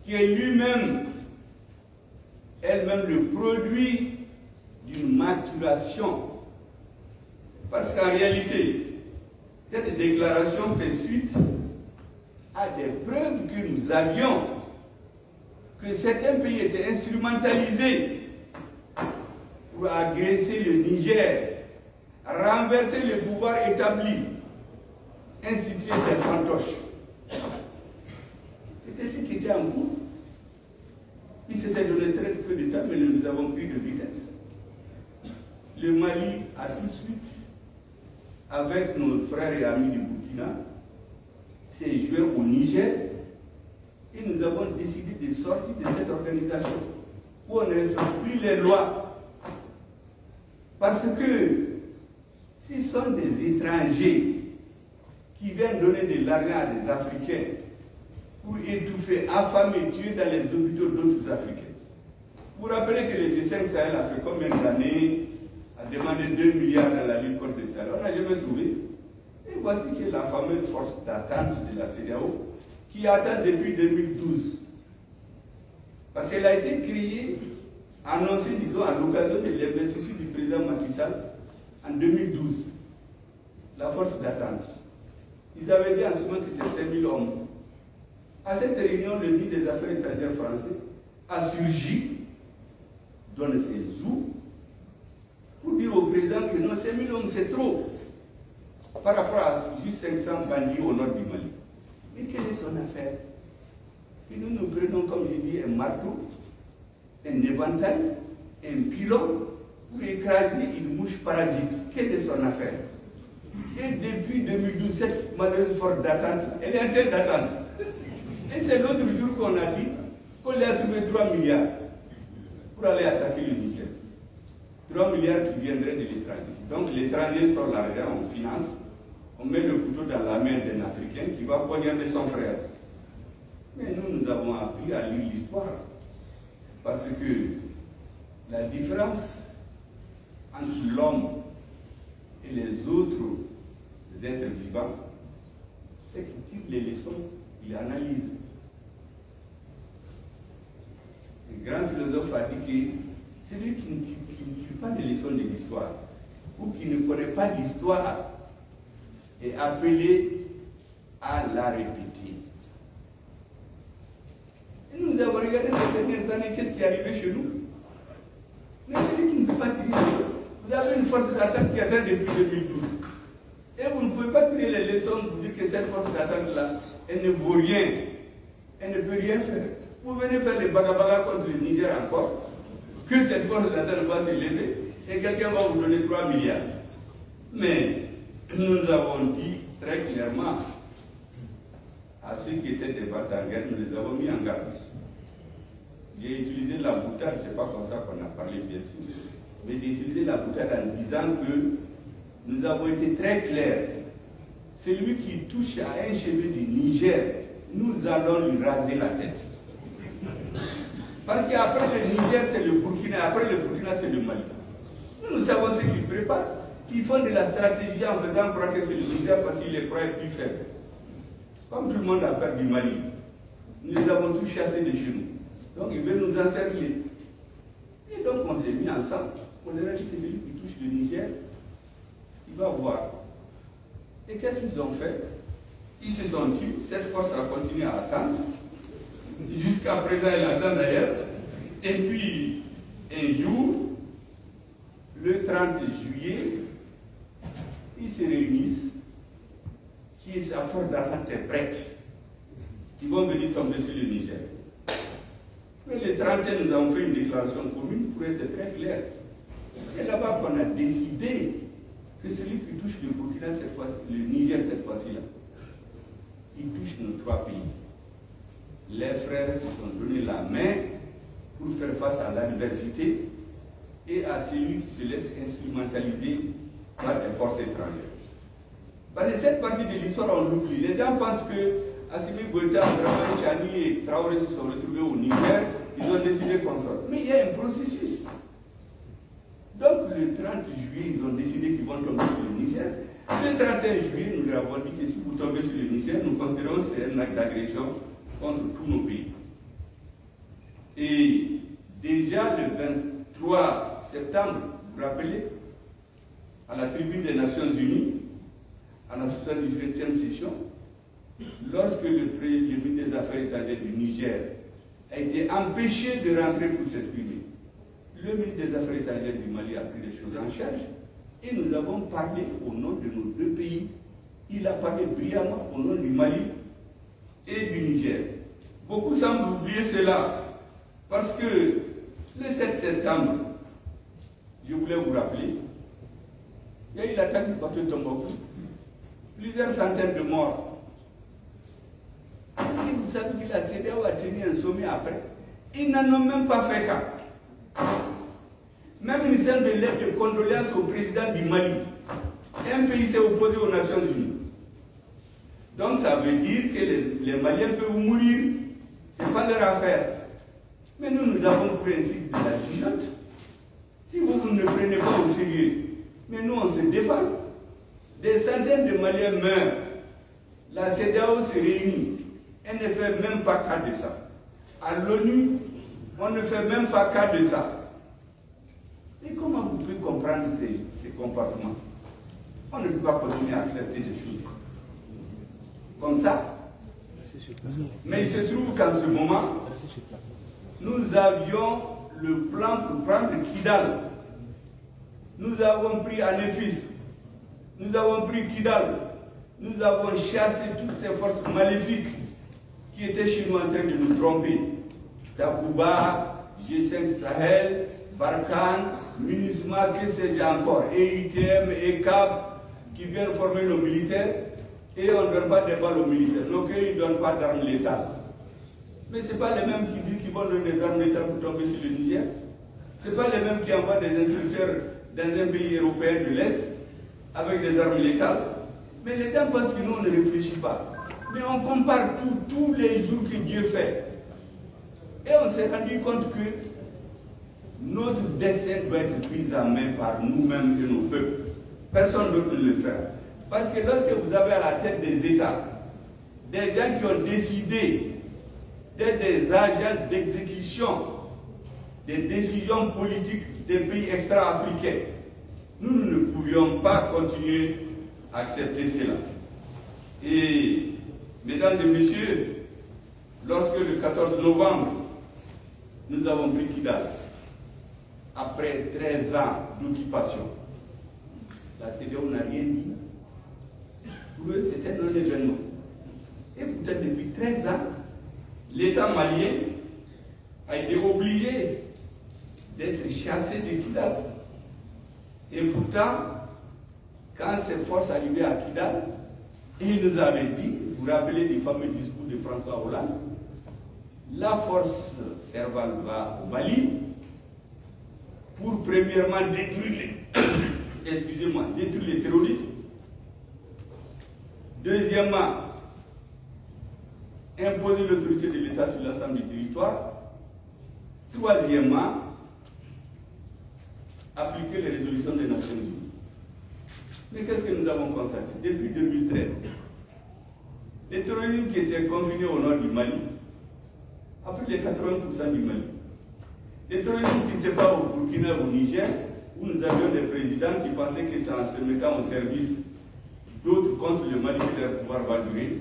qui est elle-même le produit d'une maturation. Parce qu'en réalité, cette déclaration fait suite à des preuves que nous avions que certains pays étaient instrumentalisés pour agresser le Niger, renverser le pouvoir établi, instituer des fantoches. C'était ce qui était en cours. Il s'était donné très peu de temps, mais nous avons pris de vitesse. Le Mali a tout de suite, avec nos frères et amis du Burkina, s'est joué au Niger et nous avons décidé de sortir de cette organisation où on ne respecte plus les lois. Parce que ce sont des étrangers qui viennent donner de l'argent à des Africains pour étouffer, affamer, tuer dans les hôpitaux d'autres Africains. Vous vous rappelez que le G5 Sahel a fait combien d'années à demander 2 milliards dans la lutte contre le Sahel? On n'a jamais trouvé. Et voici que la fameuse force d'attente de la CEDEAO qui attend depuis 2012. Parce qu'elle a été créée, annoncée, disons, à l'occasion de l'investiture du président Macky Sall en 2012. La force d'attente. Ils avaient dit en ce moment que c'était 5000 hommes. À cette réunion, le ministre des Affaires étrangères français a surgi, donne ses sous, pour dire au président que non, 5000 hommes c'est trop, par rapport à juste 500 bandits au nord du Mali. Mais quelle est son affaire? Et nous nous prenons, comme je dis, un marteau, un éventail, un pilon, pour écraser une mouche parasite. Quelle est son affaire? Et depuis 2012, cette malheureuse force d'attente, elle est en train d'attendre. Et c'est l'autre jour qu'on a dit qu'on lui a trouvé 3 milliards pour aller attaquer le Niger. 3 milliards qui viendraient de l'étranger. Donc l'étranger sort l'argent, on finance, on met le couteau dans la main d'un Africain qui va poignarder son frère. Mais nous avons appris à lire l'histoire. Parce que la différence entre l'homme et les autres êtres vivants, c'est qu'il tire les leçons, il analyse. Le grand philosophe a dit que celui qui ne tire pas les leçons de l'histoire, ou qui ne connaît pas l'histoire, est appelé à la répéter. Et nous avons regardé ces dernières années, qu'est-ce qui est arrivé chez nous? Mais celui qui ne peut pas tirer les leçons, vous avez une force d'attaque qui attend depuis 2012. Et vous ne pouvez pas tirer les leçons pour dire que cette force d'attaque-là, elle ne vaut rien. Elle ne peut rien faire. Vous venez faire les bagabagas contre le Niger encore, que cette force d'attaque va se lever, et quelqu'un va vous donner 3 milliards. Mais nous avons dit très clairement à ceux qui étaient des battants en guerre, nous les avons mis en garde. J'ai utilisé la boutade, c'est pas comme ça qu'on a parlé bien sûr, mais j'ai utilisé la boutade en disant que nous avons été très clairs. Celui qui touche à un cheveu du Niger, nous allons lui raser la tête. Parce qu'après le Niger, c'est le Burkina, après le Burkina, c'est le Mali. Nous savons ce qu'ils préparent, qu'ils font de la stratégie en faisant croire que c'est le Niger parce qu'il les croit plus faible. Comme tout le monde a peur du Mali, nous les avons tous chassés de chez nous. Donc ils veulent nous encercler. Et donc on s'est mis ensemble. On leur a dit que celui qui touche le Niger, il va voir. Et qu'est-ce qu'ils ont fait? Ils se sont tués. Cette force a continué à attendre. Jusqu'à présent, elle attend d'ailleurs. Et puis, un jour, le 30 juillet, ils se réunissent. Qui est sa force d'attente est prête. Ils vont venir tomber sur le Niger. Mais le 31, nous avons fait une déclaration commune pour être très clair. C'est là-bas qu'on a décidé que celui qui touche le Burkina cette fois, le Niger cette fois-ci-là, il touche nos 3 pays. Les frères se sont donné la main pour faire face à l'adversité et à celui qui se laisse instrumentaliser par des forces étrangères. Parce que cette partie de l'histoire, on l'oublie. Les gens pensent que Assimi Goïta, Dramane Chani et Traoré se sont retrouvés au Niger, ils ont décidé qu'on sorte. Mais il y a un processus. Donc le 30 juillet, ils ont décidé qu'ils vont tomber sur le Niger. Le 31 juillet, nous leur avons dit que si vous tombez sur le Niger, nous considérons que c'est un acte d'agression contre tous nos pays. Et déjà le 23 septembre, vous vous rappelez, à la tribune des Nations Unies, à la 78e session, lorsque le ministre des Affaires étrangères du Niger a été empêché de rentrer pour s'exprimer, le ministre des Affaires étrangères du Mali a pris les choses en charge et nous avons parlé au nom de nos deux pays. Il a parlé brillamment au nom du Mali et du Niger. Beaucoup semblent oublier cela parce que le 7 septembre, je voulais vous rappeler, il y a eu l'attaque du bateau de Tombouctou, plusieurs centaines de morts. Est-ce que vous savez que la CEDEAO a tenu un sommet après? Ils n'en ont même pas fait cas. Même une scène de lettre de condoléances au président du Mali. Un pays s'est opposé aux Nations Unies. Donc ça veut dire que les Maliens peuvent mourir. Ce n'est pas leur affaire. Mais nous avons pris ainsi de la jugeote. Si vous ne prenez pas au sérieux, mais nous on se défend. Des centaines de Maliens meurent. La CEDEAO se réunit. Elle ne fait même pas cas de ça. À l'ONU, on ne fait même pas cas de ça. Et comment vous pouvez comprendre ces comportements? On ne peut pas continuer à accepter des choses comme ça. Mais il se trouve qu'en ce moment, nous avions le plan pour prendre Kidal. Nous avons pris Anéfis. Nous avons pris Kidal. Nous avons chassé toutes ces forces maléfiques qui étaient chez nous en train de nous tromper. Takuba, G5 Sahel, Barkhane, MINUSMA, que sais-je encore, EITM, ECAB, qui viennent former nos militaires, et on ne donne pas des balles aux militaires. Nos pays ne donnent pas d'armes létales. Mais ce n'est pas les mêmes qui disent qu'ils vont donner des armes létales pour tomber sur le Niger. Ce n'est pas les mêmes qui envoient des instructeurs dans un pays européen de l'Est avec des armes létales. Mais les gens pensent que nous, on ne réfléchit pas. Mais on compare tous les jours que Dieu fait. Et on s'est rendu compte que notre destin doit être pris en main par nous-mêmes et nos peuples. Personne d'autre ne le fera. Parce que lorsque vous avez à la tête des États des gens qui ont décidé d'être des agents d'exécution des décisions politiques des pays extra-africains, nous ne pouvions pas continuer à accepter cela. Et, mesdames et messieurs, lorsque le 14 novembre, nous avons pris Kidal, après 13 ans d'occupation, la CEDEAO n'a rien dit. Pour eux, c'était un événement. Et peut-être depuis 13 ans, l'État malien a été obligé d'être chassé de Kidal. Et pourtant, quand ces forces arrivaient à Kidal, il nous avait dit, vous vous rappelez du fameux discours de François Hollande, la force Serval va au Mali pour premièrement détruire détruire les terroristes. Deuxièmement, imposer l'autorité de l'État sur l'ensemble du territoire. Troisièmement, appliquer les résolutions des Nations Unies. Mais qu'est-ce que nous avons constaté depuis 2013? Les terroristes qui étaient confinés au nord du Mali, à plus de 80% du Mali. Les terroristes qui n'étaient pas au Burkina ou au Niger, où nous avions des présidents qui pensaient que c'est en se mettant au service d'autres contre le Mali que leur pouvoir va durer,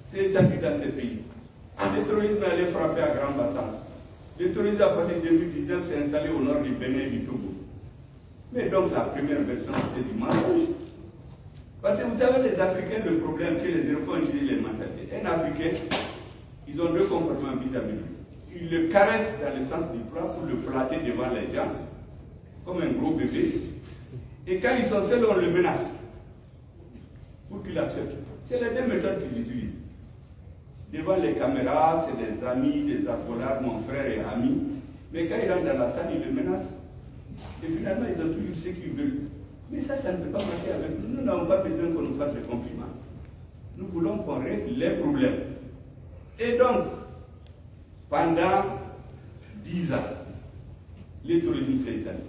c'est établi dans ces pays. Les terroristes allaient frapper à Grand Bassam. Les terroristes à partir de 2019 s'est installé au nord du Bénin et du Togo. Mais donc la première version c'était du mensonge. Parce que vous savez, les Africains, le problème que les Européens ont utilisé les mentalités. Un Africain, ils ont deux comportements vis-à-vis de lui. Ils le caressent dans le sens du poil pour le flatter devant les gens, comme un gros bébé. Et quand ils sont seuls, on le menace pour qu'il accepte. C'est les deux méthodes qu'ils utilisent. Devant les caméras, c'est des amis, des accolades, mon frère et ami. Mais quand ils rentrent dans la salle, ils le menacent. Et finalement, ils ont toujours ce qu'ils veulent. Mais ça ne peut pas marcher avec nous. Nous n'avons pas besoin qu'on nous fasse des compliments. Nous voulons qu'on règle les problèmes. Et donc, pendant 10 ans, le tourisme s'est établi.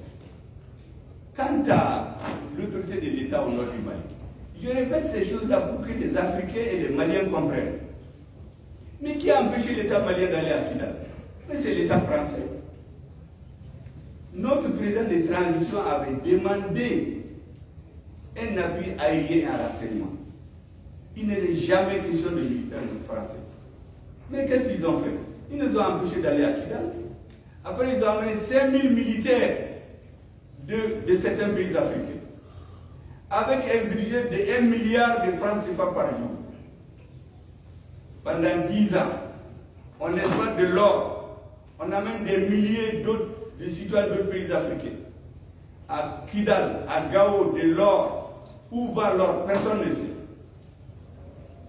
quant à l'autorité de l'État au nord du Mali, je répète ces choses-là pour que les Africains et les Maliens comprennent. Mais qui a empêché l'État malien d'aller à Kidal? Mais c'est l'État français. Notre président de transition avait demandé un appui aérien à renseignement. Il n'est jamais question de militaires français. Mais qu'est-ce qu'ils ont fait? Ils nous ont empêchés d'aller à Kidal. Après, ils ont amené 5000 militaires de certains pays africains, avec un budget de 1 milliard de francs CFA par jour. Pendant 10 ans, on exploite de l'or, on amène des milliers de citoyens d'autres pays africains. À Kidal, à Gao, de l'or. Où va l'or? Personne ne sait.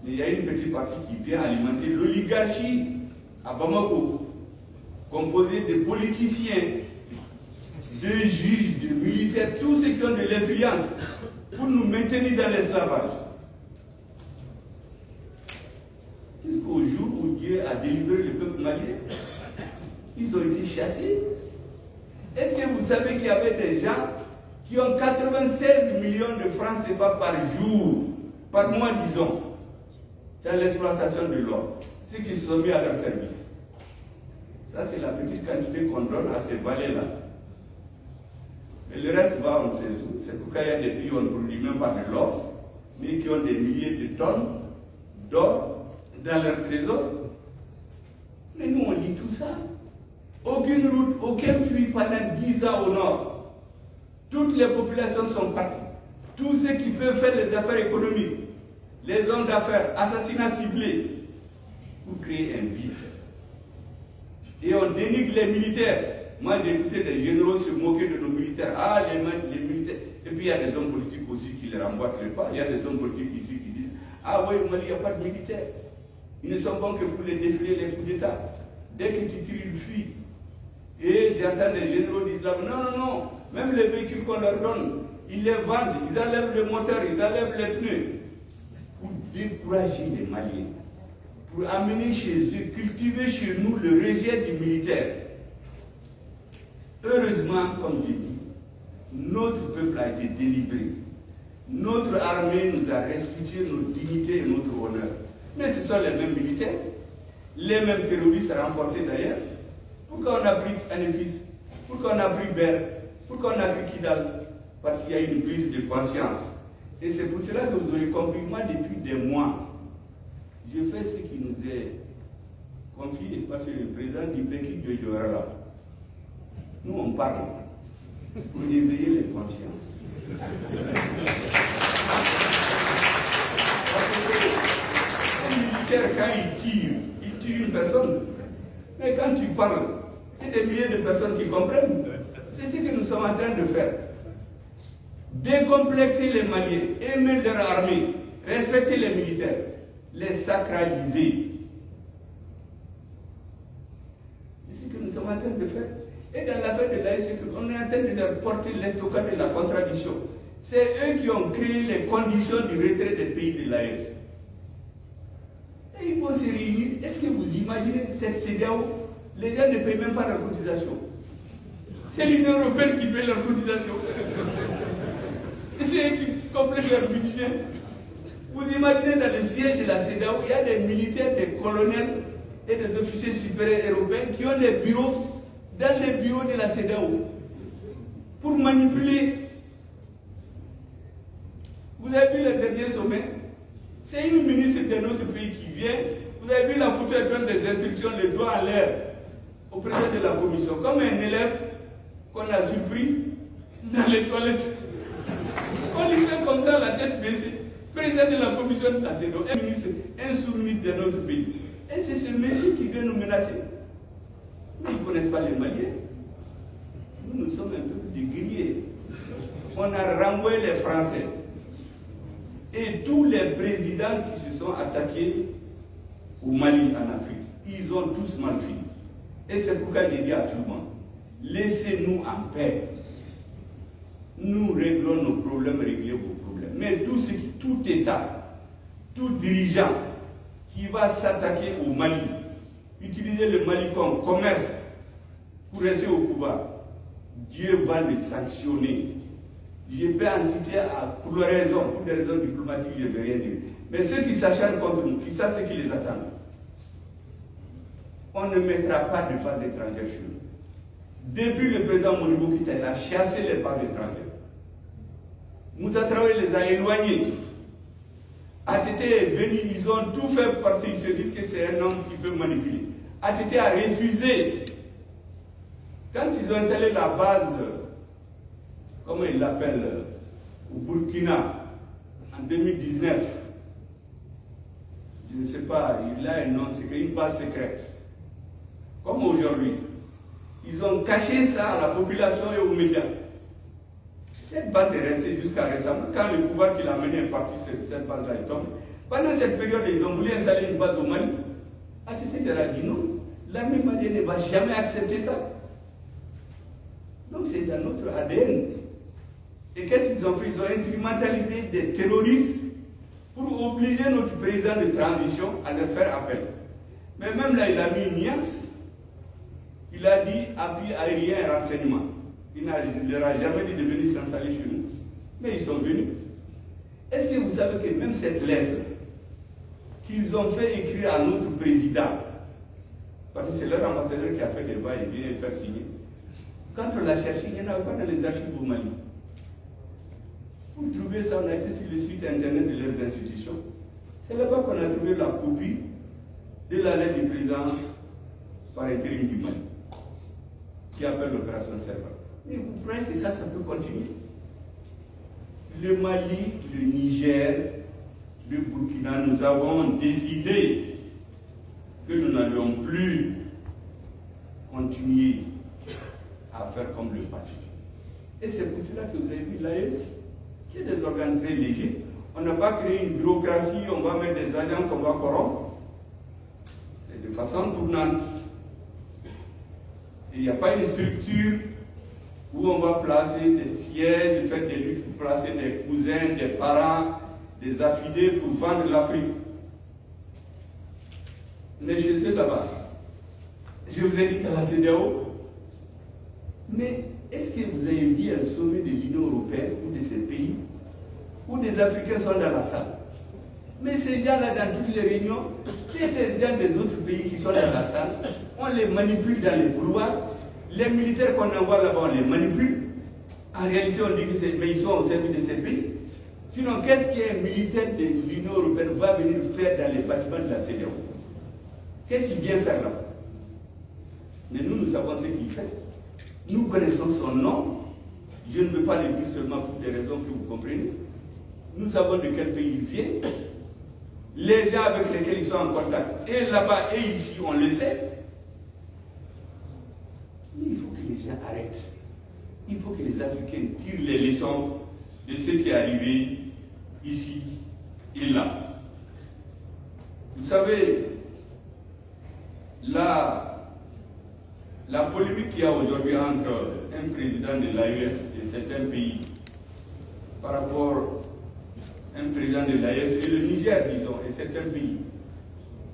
Mais il y a une petite partie qui vient alimenter l'oligarchie à Bamako, composée de politiciens, de juges, de militaires, tous ceux qui ont de l'influence pour nous maintenir dans l'esclavage. Jusqu'au jour où Dieu a délivré le peuple malien, ils ont été chassés. Est-ce que vous savez qu'il y avait des gens qui ont 96 millions de francs CFA par jour, par mois disons, dans l'exploitation de l'or, ceux qui se sont mis à leur service? Ça, c'est la petite quantité qu'on donne à ces vallées-là. Mais le reste va, on sait où. C'est pourquoi il y a des pays où on ne produit même pas de l'or, mais qui ont des milliers de tonnes d'or dans leur trésor. Mais nous, on lit tout ça. Aucune route, aucun puits pendant 10 ans au nord. Toutes les populations sont parties. Tous ceux qui peuvent faire les affaires économiques, les hommes d'affaires, assassinats ciblés, pour créer un vide. Et on dénigre les militaires. Moi, j'ai écouté des généraux se moquer de nos militaires. Ah, les militaires. Et puis, il y a des hommes politiques aussi qui les remboîtent le pas. Il y a des hommes politiques ici qui disent: ah oui, au Mali, il n'y a pas de militaires. Ils ne sont bons que pour les défiler, les coups d'État. Dès que tu tires, ils fuient. Et j'entends des généraux d'islam: non, non, non. Même les véhicules qu'on leur donne, ils les vendent. Ils enlèvent le moteur, ils enlèvent les pneus. Pour décourager les Maliens. Pour amener chez eux, cultiver chez nous le rejet du militaire. Heureusement, comme j'ai dit, notre peuple a été délivré. Notre armée nous a restitué notre dignité et notre honneur. Mais ce sont les mêmes militaires, les mêmes terroristes renforcés d'ailleurs. Pourquoi on a pris Anefis? Pourquoi on a pris Ber? Pourquoi on a pris Kidal? Parce qu'il y a une prise de conscience. Et c'est pour cela que vous aurez compris, moi, depuis des mois, je fais ce qui nous est confié, parce que le président dit Bleki là. Nous, on parle pour éveiller les consciences. Un militaire, quand il tire une personne. Mais quand tu parles, c'est des milliers de personnes qui comprennent. C'est ce que nous sommes en train de faire. Décomplexer les Maliens, aimer leur armée, respecter les militaires, les sacraliser. C'est ce que nous sommes en train de faire. Et dans l'affaire de l'AES, on est en train de leur porter l'estocade de la contradiction. C'est eux qui ont créé les conditions du retrait des pays de l'AES. Et ils vont se réunir. Est-ce que vous imaginez cette CEDEAO? Les gens ne payent même pas leur cotisation. C'est l'Union européenne qui paye leur cotisation. Et c'est eux qui complètent leur budget. Vous imaginez dans le siège de la CEDEAO, il y a des militaires, des colonels et des officiers supérieurs européens qui ont des bureaux dans les bureaux de la CEDEAO pour manipuler. Vous avez vu le dernier sommet? C'est une ministre de notre pays qui vient. Vous avez vu la photo, elle donne des instructions, les doigts en l'air au président de la commission, comme un élève qu'on a surpris dans les toilettes. On lui fait comme ça, la tête baissée. Président de la commission de la CEDEAO, un sous-ministre de notre pays. Et c'est ce monsieur qui vient nous menacer. Mais ils ne connaissent pas les Maliens. Nous sommes un peuple de guerriers. On a renvoyé les Français. Et tous les présidents qui se sont attaqués au Mali en Afrique, ils ont tous mal fini. Et c'est pourquoi j'ai dit à tout le monde, laissez-nous en paix. Nous réglons nos problèmes, réglez vos problèmes. Mais tout État, tout dirigeant qui va s'attaquer au Mali, utiliser le Mali comme commerce pour rester au pouvoir, Dieu va le sanctionner. Je peux en citer pour des raisons diplomatiques, je ne vais rien dire. Mais ceux qui s'acharnent contre nous, qui savent ce qui les attend, on ne mettra pas de bases étrangères chez nous. Depuis le président Modibo Keïta, il a chassé les bases étrangères. Moussa Traoré les a éloignés. ATT est venu, ils ont tout fait parce qu'ils se disent que c'est un homme qui peut manipuler. ATT a refusé. Quand ils ont installé la base, comment ils l'appellent, au Burkina, en 2019, je ne sais pas, il a un nom, c'est une base secrète. Comme aujourd'hui, ils ont caché ça à la population et aux médias. Cette base est restée jusqu'à récemment. Quand le pouvoir qui l'a mené est parti sur cette base-là est tombé. Pendant cette période, ils ont voulu installer une base au Mali. ATT leur a dit non. L'armée malienne ne va jamais accepter ça. Donc c'est dans notre ADN. Et qu'est-ce qu'ils ont fait? Ils ont instrumentalisé des terroristes pour obliger notre président de transition à leur faire appel. Mais même là, il a mis une nuance. Il a dit appui aérien et renseignement. Il ne leur a jamais dit de venir s'installer chez nous. Mais ils sont venus. Est-ce que vous savez que même cette lettre qu'ils ont fait écrire à notre président, parce que c'est leur ambassadeur qui a fait le débat et vient faire signer, quand on l'a cherché, il n'y en avait pas dans les archives au Mali. Pour trouver ça, on a été sur le site internet de leurs institutions. C'est là-bas qu'on a trouvé la copie de la lettre du président par intérim du Mali, qui appelle l'opération Serval. Mais vous croyez que ça peut continuer? Le Mali, le Niger, le Burkina, nous avons décidé que nous n'allions plus continuer à faire comme le passé. Et c'est pour cela que vous avez vu l'AES, qui est des organes très légers. On n'a pas créé une bureaucratie, on va mettre des agents qu'on va corrompre. C'est de façon tournante. Il n'y a pas une structure où on va placer des sièges, faire des luttes pour placer des cousins, des parents, des affidés pour vendre l'Afrique. Mais j'étais là-bas. Je vous ai dit qu'à la CEDEAO, mais est-ce que vous avez vu un sommet de l'Union européenne ou de ces pays où des Africains sont dans la salle? Mais ces gens-là, dans toutes les réunions, c'est des gens des autres pays qui sont dans la salle. On les manipule dans les couloirs. Les militaires qu'on envoie là-bas, on les manipule. En réalité, on dit que c'est, mais ils sont au service de ces pays. Sinon, qu'est-ce qu'un militaire de l'Union européenne va venir faire dans les bâtiments de la CEDEAO? Qu'est-ce qu'il vient faire là? Mais nous savons ce qu'il fait. Nous connaissons son nom. Je ne veux pas le dire seulement pour des raisons que vous comprenez. Nous savons de quel pays il vient. Les gens avec lesquels ils sont en contact, et là-bas et ici, on le sait. Mais il faut que les gens arrêtent. Il faut que les Africains tirent les leçons de ce qui est arrivé ici et là. Vous savez, la polémique qu'il y a aujourd'hui entre un président de l'AES et certains pays par rapport à un président de l'AES et le Niger, disons, et certains pays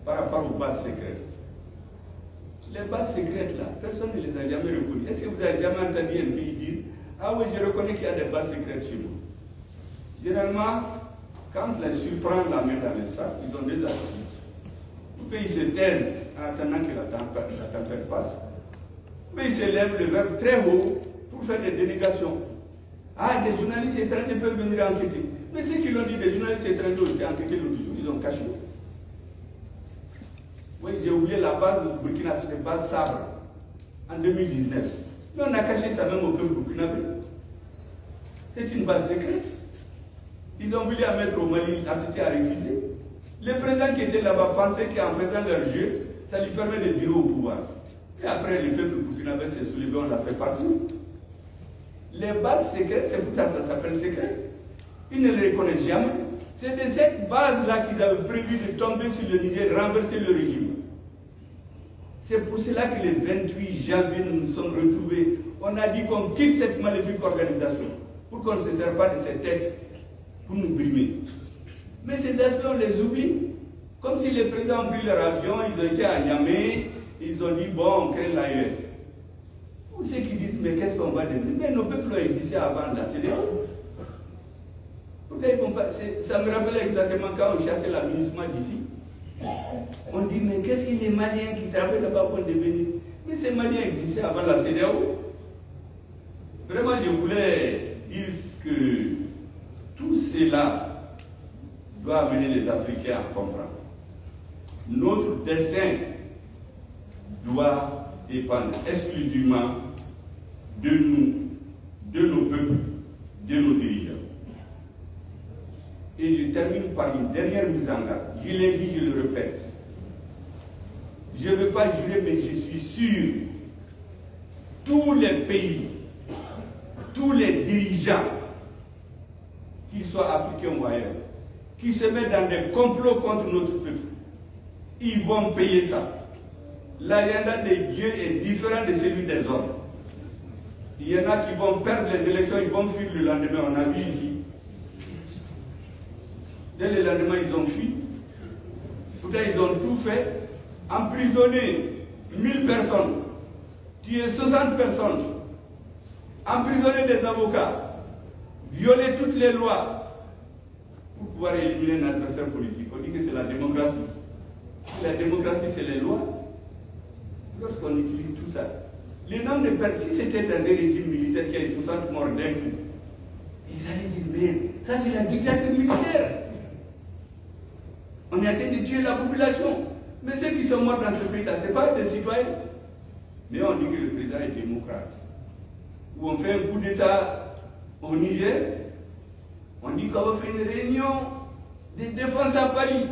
par rapport aux bases secrètes. Les bases secrètes là, personne ne les a jamais reconnues. Est-ce que vous avez jamais entendu un pays dire ah oui, je reconnais qu'il y a des bases secrètes chez nous? Généralement, quand les surprend la main dans le sac, ils ont des attitudes. Le pays se taise en attendant que la tempête passe. Mais ils se lèvent le verbe très haut pour faire des dénégations. Ah, des journalistes étrangers peuvent venir enquêter. Mais ceux qui l'ont dit, des journalistes étrangers ont été enquêtés l'autre jour, ils ont caché. Oui, j'ai oublié la base du Burkina, c'était la base Sabre, en 2019. Mais on a caché ça même au peuple burkinabé. C'est une base secrète. Ils ont voulu la mettre au Mali, ATT a refusé. Le président qui était là-bas pensait qu'en faisant leur jeu, ça lui permet de durer au pouvoir. Et après, le peuple burkinabé s'est soulevé, on l'a fait partout. Les bases secrètes, c'est pour ça que ça s'appelle secret. Ils ne les reconnaissent jamais. C'est de cette base-là qu'ils avaient prévu de tomber sur le Niger, renverser le régime. C'est pour cela que le 28 janvier, nous nous sommes retrouvés. On a dit qu'on quitte cette maléfique organisation pour qu'on ne se serve pas de ces textes pour nous brimer. Mais ces aspects, on les oublie. Comme si les présidents ont pris leur avion, ils ont été à Niamey, ils ont dit, bon, on crée l'AES. Ou ceux qui disent, mais qu'est-ce qu'on va devenir? Mais nos peuples ont existé avant la CEDEAO. Ça me rappelle exactement quand on chassait la MINUSMA d'ici. On dit, mais qu'est-ce que les Maliens qui travaillent là-bas vont devenir? Mais ces Maliens existaient avant la CEDEAO. Vraiment, je voulais dire que tout cela doit amener les Africains à comprendre. Notre destin doit dépendre exclusivement de nous, de nos peuples, de nos dirigeants. Et je termine par une dernière mise en garde. Je l'ai dit, je le répète. Je ne veux pas jurer, mais je suis sûr, tous les pays, tous les dirigeants, qu'ils soient africains ou ailleurs, qui se mettent dans des complots contre notre peuple, ils vont payer ça. L'agenda de Dieu est différent de celui des hommes. Il y en a qui vont perdre les élections, ils vont fuir le lendemain, on a vu ici. Dès le lendemain, ils ont fui. Pourtant, ils ont tout fait. Emprisonner 1000 personnes, tuer 60 personnes, emprisonner des avocats, violer toutes les lois pour pouvoir éliminer un adversaire politique. On dit que c'est la démocratie. La démocratie, c'est les lois. Lorsqu'on utilise tout ça, les noms de personnes, si c'était dans un régime militaire qui a eu 60 morts d'un coup, ils allaient dire, mais ça c'est la dictature militaire. On est en train de tuer la population. Mais ceux qui sont morts dans ce pays-là, ce n'est pas des citoyens. Mais on dit que le président est démocrate. Ou on fait un coup d'État au Niger, on dit qu'on va faire une réunion de défense à Paris.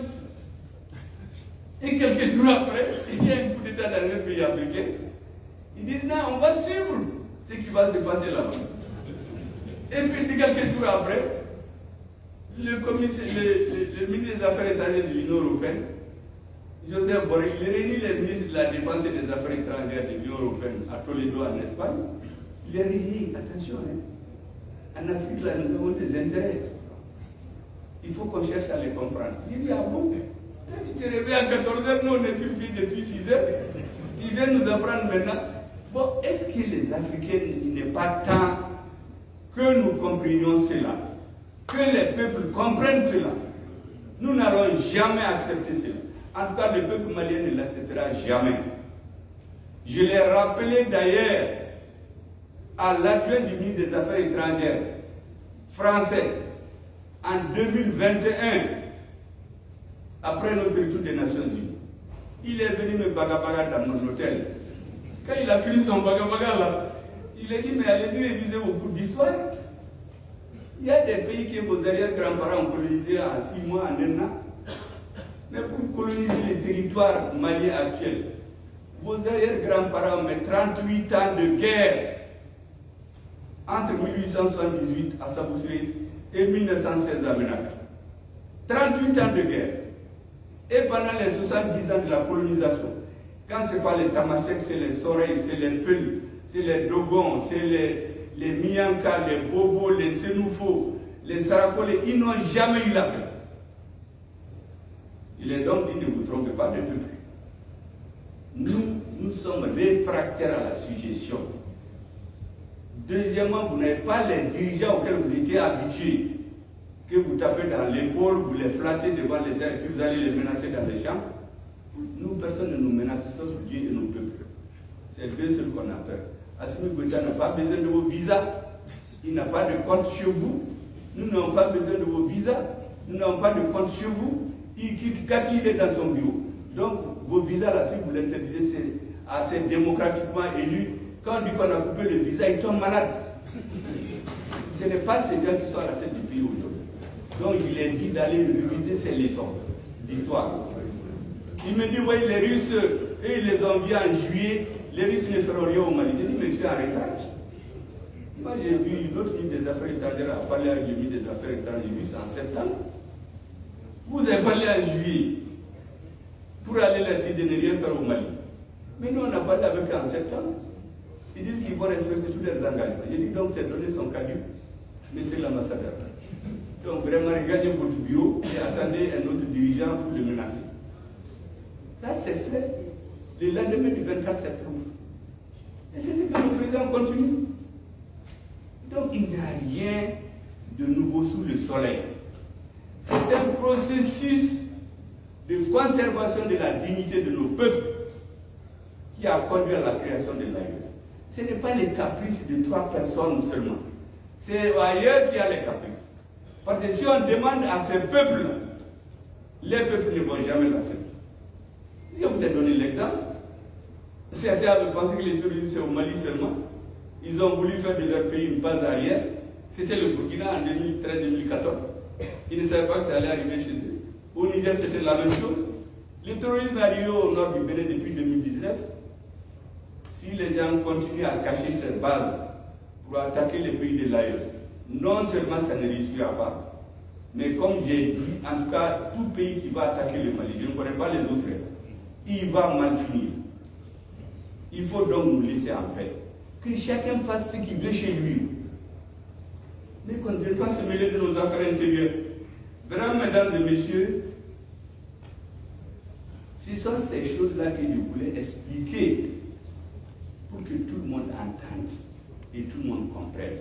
Et quelques jours après, il y a un coup d'État dans un pays africain. Ils disent non, on va suivre ce qui va se passer là-bas. Et puis quelques jours après, le ministre des Affaires étrangères de l'Union européenne, Joseph Borrell, il réunit les ministres de la Défense et des Affaires étrangères de l'Union européenne à Toledo, en Espagne. Il les réunit, attention, en Afrique, là, nous avons des intérêts. Il faut qu'on cherche à les comprendre. Il dit, ah bon, quand tu te réveilles à 14h, nous on est sur pied depuis 6h, tu viens nous apprendre maintenant. Bon, est-ce que les Africains, il n'est pas temps que nous comprenions cela, que les peuples comprennent cela? Nous n'allons jamais accepter cela. En tout cas, le peuple malien ne l'acceptera jamais. Je l'ai rappelé d'ailleurs à l'adjoint du ministre des Affaires étrangères français en 2021, après notre retour des Nations Unies. Il est venu me bagabaga dans mon hôtel. Quand il a fini son bagabaga là, il a dit, mais allez-y réviser vos cours d'histoire. Il y a des pays que vos arrière-grands-parents ont colonisé en 6 mois, en 1 an. Mais pour coloniser les territoires maliens actuels, vos arrière-grands-parents ont mis 38 ans de guerre entre 1878 à Sabousri et 1916 à Ménaka. 38 ans de guerre. Et pendant les 70 ans de la colonisation, quand ce n'est pas les Tamashek, c'est les Soreilles, c'est les Peul, c'est les Dogons, c'est les Mianka, les Bobo, les Senoufo, les Sarakole, ils n'ont jamais eu la paix. Il est donc dit, ne vous trompez pas de peuple. Nous sommes réfractaires à la suggestion. Deuxièmement, vous n'avez pas les dirigeants auxquels vous étiez habitués, que vous tapez dans l'épaule, vous les flattez devant les gens et puis vous allez les menacer dans les champs. Nous, personne ne nous menace, sauf Dieu et nos peuples. C'est deux seuls qu'on a peur. Assimi Goïta n'a pas besoin de vos visas. Il n'a pas de compte chez vous. Nous n'avons pas besoin de vos visas. Nous n'avons pas de compte chez vous. Il quitte quand il est dans son bureau. Donc, vos visas, là, si vous l'interdisez, c'est assez démocratiquement élu. Quand on dit qu'on a coupé le visa, il tombe malade. Ce n'est pas ces gens qui sont à la tête du pays aujourd'hui. Donc, il est dit d'aller réviser ces leçons d'histoire. Il me dit, oui, les Russes, et ils les ont vus en juillet, les Russes ne feront rien au Mali. Je dis, mais tu es en retard. Moi, j'ai vu l'autre ministre des Affaires étrangères a parlé avec le ministre des Affaires étrangères russe en septembre. Vous avez parlé en juillet pour aller leur dire de ne rien faire au Mali. Mais nous, on a parlé avec eux en septembre. Ils disent qu'ils vont respecter tous leurs engagements. J'ai dit, donc, tu as donné son cadeau, monsieur l'ambassadeur. Donc, vraiment, regardez votre bureau et attendez un autre dirigeant pour le menacer. Ça, c'est fait le lendemain du 24 septembre. Et c'est ce que le président continue. Donc, il n'y a rien de nouveau sous le soleil. C'est un processus de conservation de la dignité de nos peuples qui a conduit à la création de l'AES. Ce n'est pas les caprices de 3 personnes seulement. C'est ailleurs qu'il y a les caprices. Parce que si on demande à ces peuples, les peuples ne vont jamais l'accepter. Je vous ai donné l'exemple. Certains avaient pensé que les terroristes c'est au Mali seulement. Ils ont voulu faire de leur pays une base arrière. C'était le Burkina en 2013-2014. Ils ne savaient pas que ça allait arriver chez eux. Au Niger, c'était la même chose. Le terrorisme est arrivé au nord du Bénin depuis 2019. Si les gens continuent à cacher cette base pour attaquer les pays de l'AES, non seulement ça ne réussira pas, mais comme j'ai dit, en tout cas, tout pays qui va attaquer le Mali, je ne connais pas les autres, il va mal finir. Il faut donc nous laisser en paix. Que chacun fasse ce qu'il veut chez lui. Mais qu'on ne doit pas se mêler de nos affaires intérieures. Vraiment, mesdames et messieurs, ce sont ces choses-là que je voulais expliquer pour que tout le monde entende et tout le monde comprenne.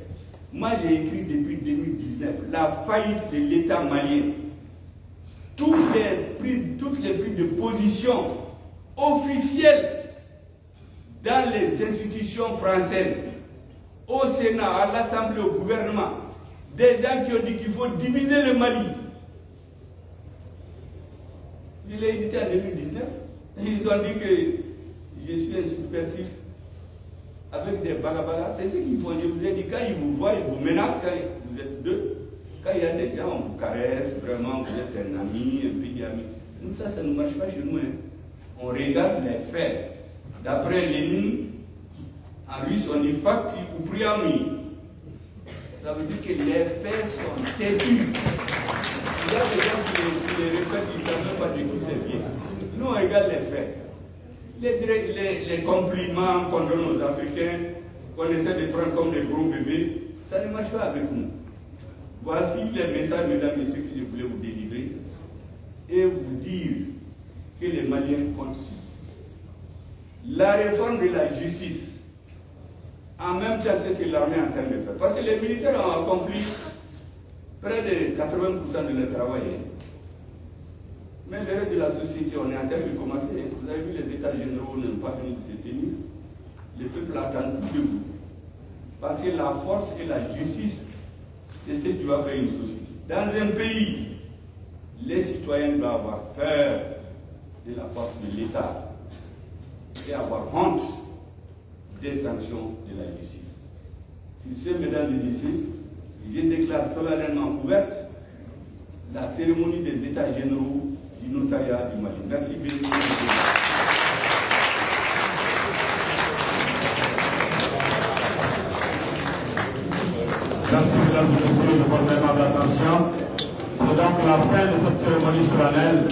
Moi, j'ai écrit depuis 2019 la faillite de l'État malien. Toutes les prises de position officielles dans les institutions françaises, au Sénat, à l'Assemblée, au gouvernement, des gens qui ont dit qu'il faut diviser le Mali. Je l'ai édité en 2019. Ils ont dit que je suis un subversif avec des bagabagas. C'est ce qu'ils font. Je vous ai dit, quand ils vous voient, ils vous menacent quand vous êtes deux. Quand il y a des gens, on vous caresse, vraiment, vous êtes un ami, un pays ami. Nous, ça ne marche pas chez nous. Hein. On regarde les faits. D'après Lénine, en russe, on dit fakti ou priami. Ça veut dire que les faits sont têtus. Il y a des gens qui les répètent, ils ne savent même pas de qui c'est bien. Nous, on regarde les faits. Les compliments qu'on donne aux Africains, qu'on essaie de prendre comme des gros bébés, ça ne marche pas avec nous. Voici les messages, mesdames et messieurs, que je voulais vous délivrer et vous dire que les Maliens comptent sur la réforme de la justice, en même temps ce que l'armée est en train de faire. Parce que les militaires ont accompli près de 80% de leur travail. Mais le reste de la société, on est en train de commencer. Vous avez vu, les états généraux n'ont pas fini de se tenir. Le peuple attend tout de vous. Parce que la force et la justice, c'est ce qui va faire une société. Dans un pays, les citoyens doivent avoir peur de la force de l'État et avoir honte des sanctions de la justice. Sur ce, mesdames et messieurs, je déclare solennellement ouverte la cérémonie des États généraux du notariat du Mali. Merci beaucoup. Merci, mesdames et messieurs, de votre aimable attention. C'est donc la fin de cette cérémonie solennelle.